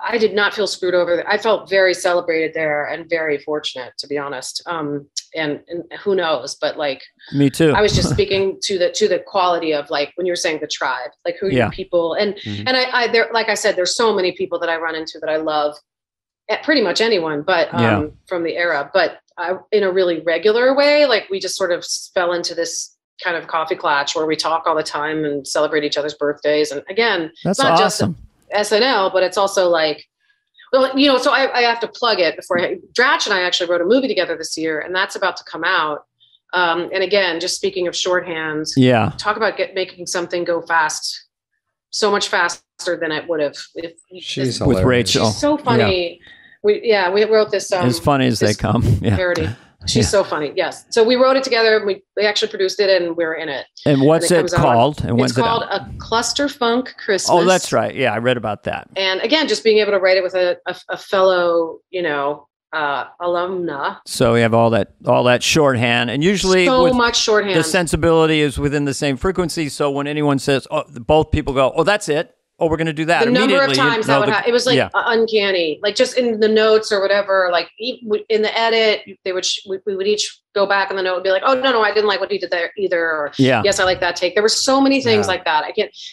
I did not feel screwed over there. I felt very celebrated there and very fortunate, to be honest. And who knows, but like me too. I was just speaking to the quality of, like, when you were saying the tribe, like who are your people, and I there, like I said, there's so many people that I run into that I love, pretty much anyone, but from the era, but in a really regular way, like we just sort of fell into this kind of coffee klatch where we talk all the time and celebrate each other's birthdays. And again, that's it's not awesome. Just SNL, but it's also like, well, you know, so I have to plug it before Dratch and I actually wrote a movie together this year, and that's about to come out. And again, just speaking of shorthand, talk about making something go fast, so much faster than it would have. She's with Rachel. She's so funny. Yeah. We wrote this. As funny as they come. Parody. She's so funny. Yes. So we wrote it together. We actually produced it, and we're in it. And what's it called? And it's called A Cluster Funk Christmas. Oh, that's right. Yeah, I read about that. And again, just being able to write it with a fellow, you know, alumna. So we have all that shorthand, and usually so much shorthand. The sensibility is within the same frequency. So when anyone says, "Oh," both people go, "Oh, that's it." Oh, we're going to do that. The number of times that would happen, it was like uncanny, like just in the notes or whatever, like in the edit, we would each go back and the note would be like, oh, no, I didn't like what he did there either. Or yes, I like that take. There were so many things like that.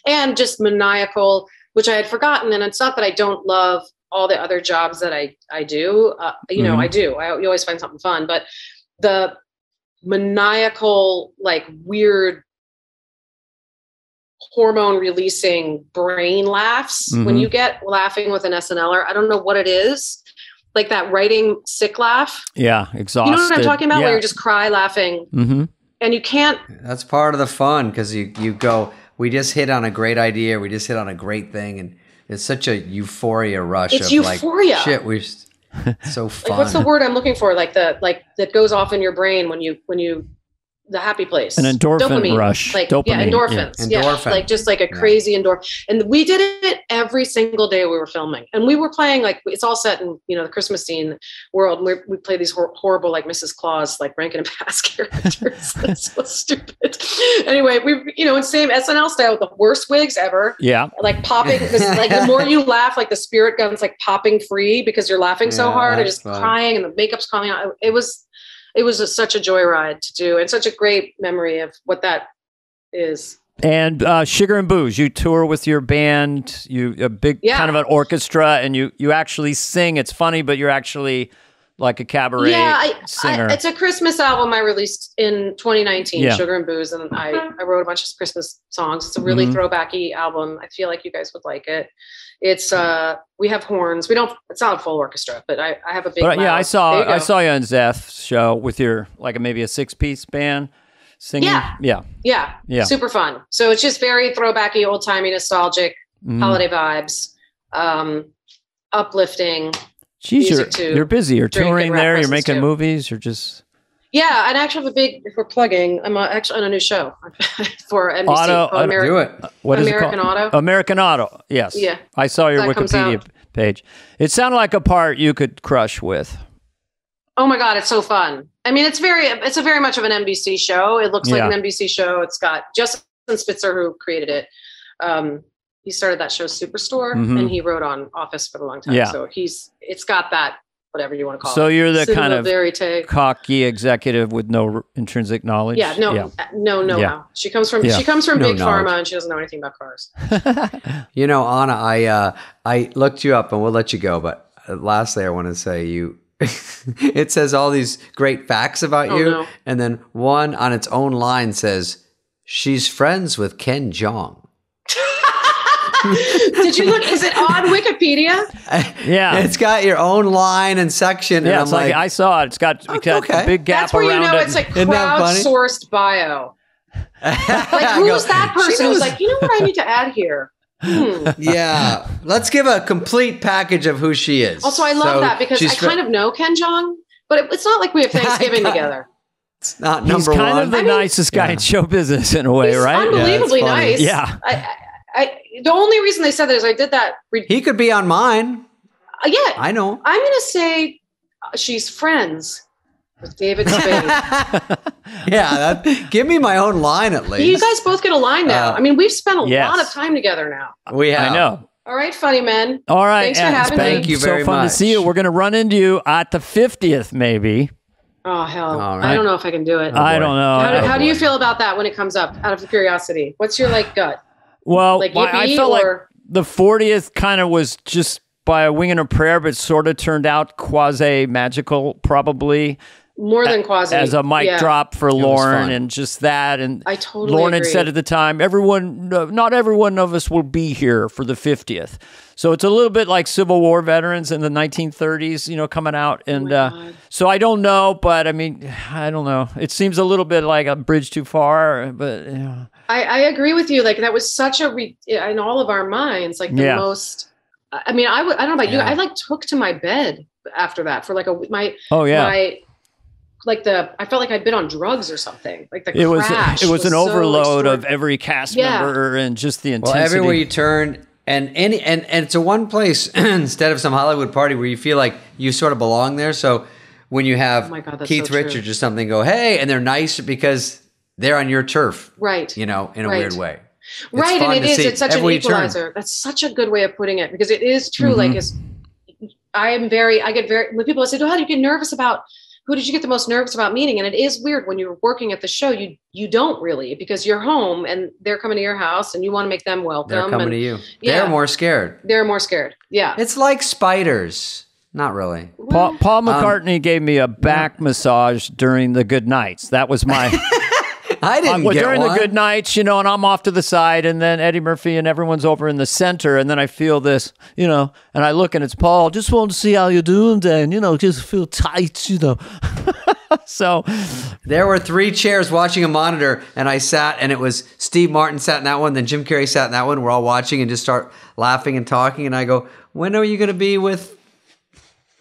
And just maniacal, which I had forgotten. And it's not that I don't love all the other jobs that I do. You know, I do. You always find something fun, but the maniacal, like weird, hormone releasing brain laughs when you get laughing with an SNLer. I don't know what it is, like that writing sick laugh. Yeah, exhausted. You know what I'm talking about? Where you just cry laughing, and you can't. That's part of the fun, because you go, we just hit on a great idea, we just hit on a great thing, and it's such a euphoria rush. It's euphoria. Like, shit, we're so fun. Like, what's the word I'm looking for? Like that goes off in your brain when you. The happy place, an endorphin dopamine rush, like dopamine. Endorphins, endorphin. Like just like a crazy endorphin. And we did it every single day we were filming, and we were playing, like, it's all set in, you know, the Christmas scene world. And we play these horrible, like Mrs. Claus, like Rankin and Bass characters. That's so stupid. Anyway, we, you know, in same SNL style with the worst wigs ever. Yeah, like popping. Like the more you laugh, like the spirit gun's like popping free because you're laughing so hard and just crying, and the makeup's coming out. It was such a joyride to do, and such a great memory of what that is. And Sugar and Booze, you tour with your band, a big kind of an orchestra, and you actually sing. It's funny, but you're actually like a cabaret singer. It's a Christmas album I released in 2019, Sugar and Booze, and I wrote a bunch of Christmas songs. It's a really throwbacky album. I feel like you guys would like it. It's we have horns. It's not a full orchestra, but I have a big. But I saw you on Zeph's show with your maybe a 6-piece band singing. Yeah. Super fun. So it's just very throwbacky, old timey, nostalgic, holiday vibes, uplifting. Jeez, you're busy. You're touring there. You're making movies. You're just. Yeah, and actually, if we're plugging, I'm actually on a new show for NBC. Do it. What is American it called? Auto. American Auto. Yes. Yeah. I saw your Wikipedia page. It sounded like a part you could crush with. Oh my God, it's so fun. I mean, it's a very much of an NBC show. It looks like an NBC show. It's got Justin Spitzer, who created it. He started that show Superstore, and he wrote on Office for a long time. So it's got that, whatever you want to call it. So you're the kind of verite. cocky executive with no intrinsic knowledge. Yeah, no know-how. She comes from Big Pharma, and she doesn't know anything about cars. You know, Ana, I looked you up, and we'll let you go. But lastly, I want to say it says all these great facts about you, and then one on its own line says she's friends with Ken Jeong. Did you look? Is it on Wikipedia? Yeah, it's got your own line and section. Yeah, and it's like I saw it. It's got a big gap That's where around you know it. it's like crowdsourced bio. Like who's that person who's like, you know what I need to add here? Yeah, let's give a complete package of who she is. Also, I love that because I kind of know Ken Jeong, but it's not like we have Thanksgiving together. It's not number one. He's kind of the nicest guy in show business in a way, right? Unbelievably nice. Yeah. The only reason they said that is I did that. He could be on mine. Yeah, I know. I'm going to say she's friends with David Spade. Give me my own line at least. You guys both get a line now. I mean, we've spent a lot of time together now. We have. I know. All right, funny men. All right. Thanks for having me. Thank you very much. So fun to see you. We're going to run into you at the 50th, maybe. Oh, hell. Right. I don't know if I can do it. I don't know. How do you feel about that when it comes up, out of curiosity? What's your gut? Well, like I felt like the 40th kind of was just by a wing and a prayer, but sort of turned out quasi-magical, probably. More than quasi. As a mic drop for Lauren and just that. And I totally Lauren agree. had said at the time, not every one of us will be here for the 50th. So it's a little bit like Civil War veterans in the 1930s, coming out. And so I don't know, but I mean, I don't know. It seems a little bit like a bridge too far, but yeah. I agree with you. Like that was such in all of our minds, like the most, I mean, I don't know about you. I took to my bed after that for I felt like I'd been on drugs or something. Like it was an overload of every cast member and just the intensity. Well, everywhere you turn and it's a one place instead of some Hollywood party where you feel like you sort of belong there. So when you have Keith Richards or something go, hey, and they're nice because they're on your turf. Right. In a weird way. Right. And it's such an equalizer. That's such a good way of putting it because it is true. Mm-hmm. I get very, when people say, how do you get nervous about, who did you get the most nervous about meeting? And it is weird when you're working at the show, you don't really, because you're home and they're coming to your house and you want to make them welcome. They're coming to you. Yeah. They're more scared. Yeah. It's like spiders. Not really. Paul McCartney gave me a back massage during the good nights. That was my... I didn't get during one. the good nights, and I'm off to the side, and then Eddie Murphy and everyone's over in the center, and then I feel this, and I look and it's Paul. Just want to see how you're doing, Dan. Just feel tight, So there were 3 chairs watching a monitor, and I sat, and it was Steve Martin sat in that one, then Jim Carrey sat in that one. We're all watching and just start laughing and talking, and I go, when are you going to be with,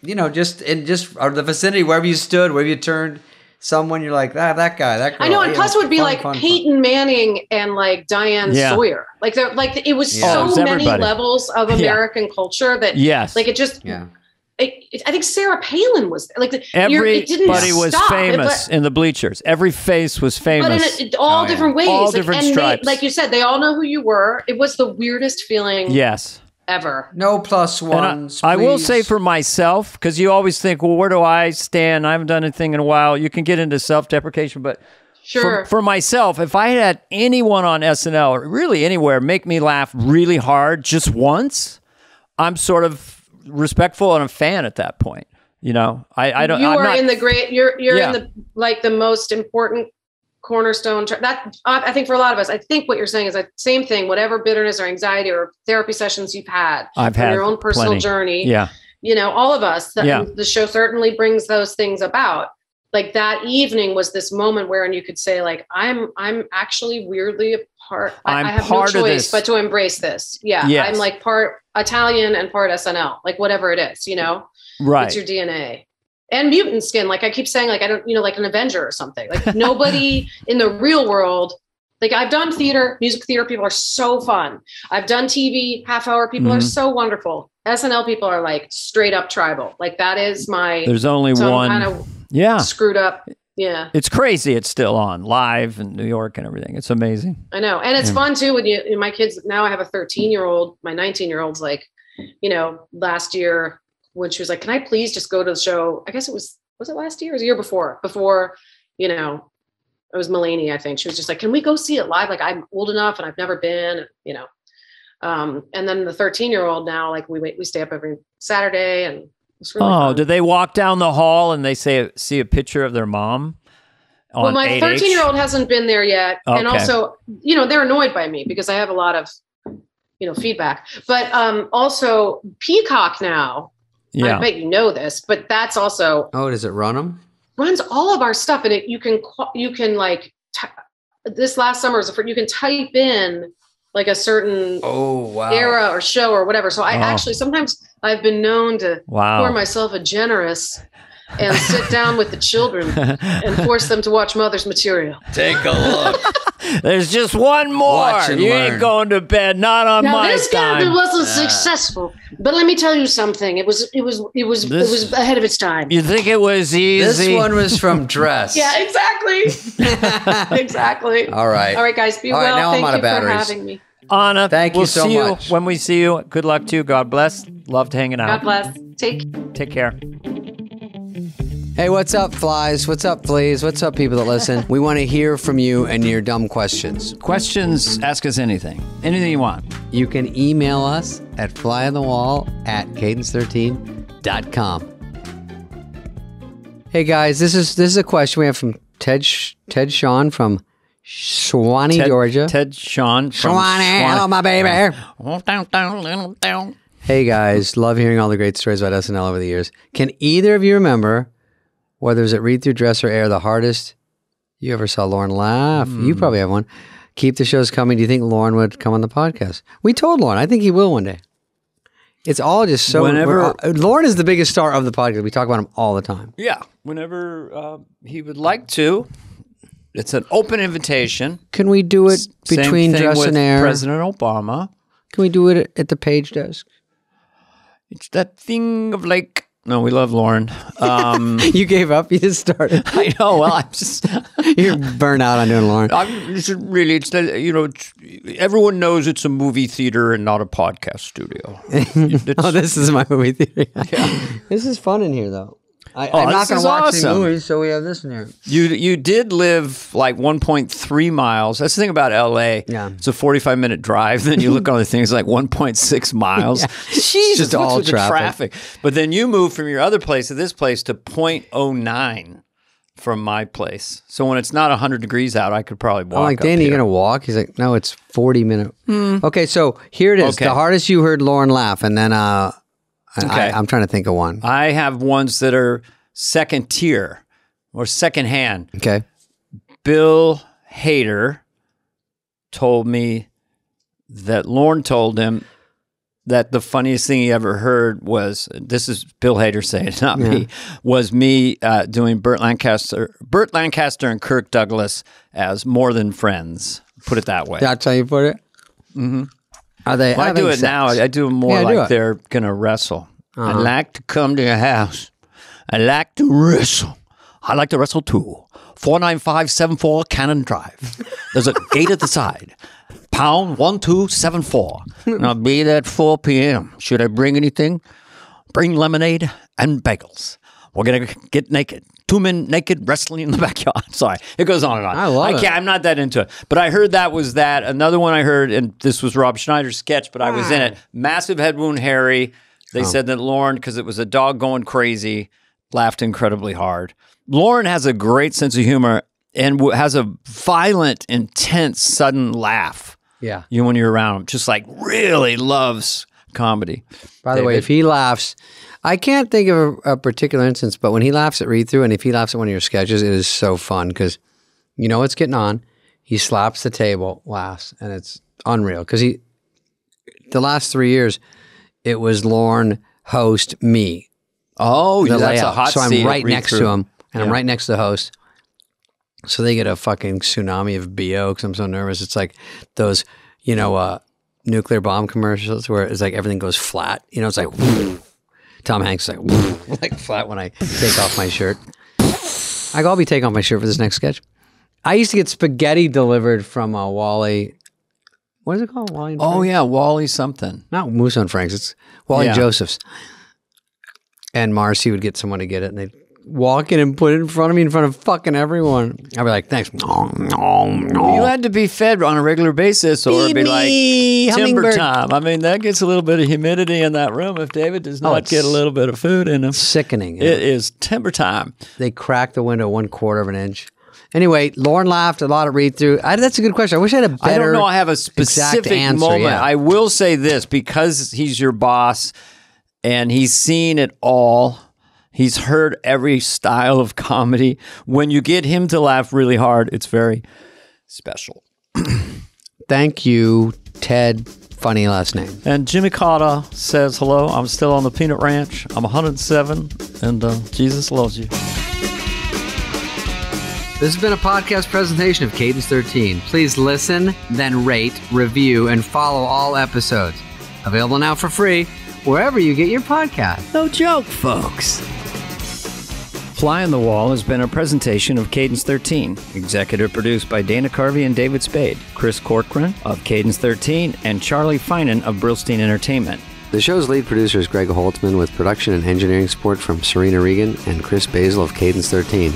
just in the vicinity, wherever you stood, wherever you turned. Someone you're like that guy, that girl. I know, and plus it would be Peyton Manning and Diane Sawyer. It was so many levels of American culture that it just. Yeah. I think Sarah Palin was everybody was famous in the bleachers. Every face was famous, but in all different ways, all different stripes. Like you said, they all know who you were. It was the weirdest feeling. Yes. Ever. No plus ones. I will say for myself, because you always think, well, where do I stand? I haven't done anything in a while. You can get into self-deprecation, but for myself, if I had anyone on SNL or really anywhere make me laugh really hard just once, I'm sort of respectful and a fan at that point. I don't. In the most important cornerstone that I think for a lot of us, I think what you're saying is the same thing. Whatever bitterness or anxiety or therapy sessions you've had, I've had your own personal journey. Yeah, all of us. The show certainly brings those things about. Like that evening was this moment wherein you could say, I'm actually weirdly a part. I have no choice but to embrace this. Yeah, yes. I'm part Italian and part SNL. Whatever it is, right? It's your DNA. And mutant skin, I keep saying, I don't, like an Avenger or something. Nobody in the real world, I've done theater, music theater people are so fun. I've done TV, half-hour people are so wonderful. SNL people are straight up tribal. That is my. There's only one. screwed up. Yeah. It's crazy. It's still on live in New York and everything. It's amazing. I know. And it's fun too when my kids, now I have a 13-year-old, my 19-year-old's like, last year when she was like, can I please just go to the show? I guess was it last year or the year before, it was Mulaney, I think. She was just like, can we go see it live? Like, I'm old enough and I've never been, and then the 13-year-old now, like we stay up every Saturday and it's really fun. Do they walk down the hall and they see a picture of their mom? Well, my 13-year-old hasn't been there yet. Okay. And also, they're annoyed by me because I have a lot of, feedback, but also Peacock now, I bet you know this, but that's also. Oh, does it run them? Runs all of our stuff. And you can like, this last summer, you can type in like a certain era or show or whatever. So I actually, sometimes I've been known to pour myself a generous and sit down with the children and force them to watch Mother's material. Take a look. There's just one more. You ain't going to bed, not on my time. This guy wasn't successful, but let me tell you something. It was ahead of its time. You think it was easy? This one was from Dress. Yeah, exactly. Exactly. All right, guys. Be well. Now Thank I'm out you of batteries. for having me. Anna, thank you so much. When we see you, good luck to you. God bless. Loved hanging out. God bless. Take care. Hey, what's up, flies? What's up, fleas? What's up, people that listen? We want to hear from you and your dumb questions. Questions, ask us anything. Anything you want. You can email us at flyonthewall@cadence13.com. Hey, guys, this is a question we have from Ted Sean from Shawnee, Georgia. Ted Sean from Shawnee. Hello, my baby. Hey, guys, love hearing all the great stories about SNL over the years. Can either of you remember, whether it was at Read Through, Dress, or Air, the hardest you ever saw Lauren laugh? You probably have one. Keep the shows coming. Do you think Lauren would come on the podcast? We told Lauren. I think he will one day. It's all just so... Lauren is the biggest star of the podcast. We talk about him all the time. Yeah. Whenever he would like to. It's an open invitation. Can we do it between Dress and Air? President Obama. Can we do it at the Page desk? It's that thing of like... No, we love Lauren. You gave up? You just started? I know. Well, I'm just... You're burnt out on doing Lauren. Everyone knows it's a movie theater and not a podcast studio. This is my movie theater. Yeah. This is fun in here, though. I'm not going to watch any movies, so we have this in here. You did live like 1.3 miles. That's the thing about LA. Yeah. It's a 45-minute drive. Then you look on the things like 1.6 miles. Yeah. Jesus, just all with traffic. But then you moved from your other place to this place to 0.09 from my place. So when it's not 100 degrees out, I could probably walk. I'm like, Danny, you going to walk? He's like, no, it's 40 minutes. Okay, so here it is. Okay. The hardest you heard Lauren laugh, and then... Okay. I'm trying to think of one. I have ones that are second tier or second hand. Okay. Bill Hader told me that Lauren told him that the funniest thing he ever heard was, this is Bill Hader saying, not me, was me doing Burt Lancaster and Kirk Douglas as More Than Friends. Put it that way. That's how you put it? Mm-hmm. Are they? Well, I do it now. I do them more like they're gonna wrestle. I like to come to your house. I like to wrestle. I like to wrestle too. 49574 Cannon Drive. There's a gate at the side. Pound 1274. And I'll be there at 4 p.m. Should I bring anything? Bring lemonade and bagels. We're gonna get naked. 2 men naked wrestling in the backyard. Sorry, it goes on and on. I love it. I'm not that into it. But I heard that was that. Another one I heard, and this was Rob Schneider's sketch, but I was in it. Massive head wound Harry. They said that Lauren, because it was a dog going crazy, laughed incredibly hard. Lauren has a great sense of humor and has a violent, intense, sudden laugh. Yeah. When you're around him. Just like really loves comedy. By the way, if he laughs... I can't think of a particular instance, but when he laughs at Read Through and if he laughs at one of your sketches, it is so fun because you know what's getting on. He slaps the table, laughs, and it's unreal. Because the last 3 years, it was Lauren, host, me. Oh, that's a hot seat. So I'm right next to him, and I'm right next to the host. So they get a fucking tsunami of BO because I'm so nervous. It's like those, nuclear bomb commercials where it's like everything goes flat. It's like... Tom Hanks is like flat when I take off my shirt. I'll be taking off my shirt for this next sketch. I used to get spaghetti delivered from Wally. What is it called? Wally and Frank's? Oh, yeah, Wally something. Not Musso and Frank's. It's Wally Joseph's. And Marcy would get someone to get it, and they'd walk in and put it in front of me in front of fucking everyone. I'd be like, thanks. You had to be fed on a regular basis, or it'd be like timber time. I mean, that gets a little bit of humidity in that room if David does not get a little bit of food in him. Sickening. It is timber time. They cracked the window 1/4 of an inch. Anyway, Lauren laughed, a lot of read-through. That's a good question. I wish I had a better I don't know I have a specific answer, moment. yeah. I will say this, because he's your boss and he's seen it all. He's heard every style of comedy. When you get him to laugh really hard, it's very special. Thank you, Ted. Funny last name. And Jimmy Cotta says, hello, I'm still on the Peanut Ranch. I'm 107, and Jesus loves you. This has been a podcast presentation of Cadence 13. Please listen, then rate, review, and follow all episodes. Available now for free wherever you get your podcast. No joke, folks. Fly on the Wall has been a presentation of Cadence 13, executive produced by Dana Carvey and David Spade, Chris Corcoran of Cadence 13, and Charlie Finan of Brillstein Entertainment. The show's lead producer is Greg Holtzman, with production and engineering support from Serena Regan and Chris Basil of Cadence 13.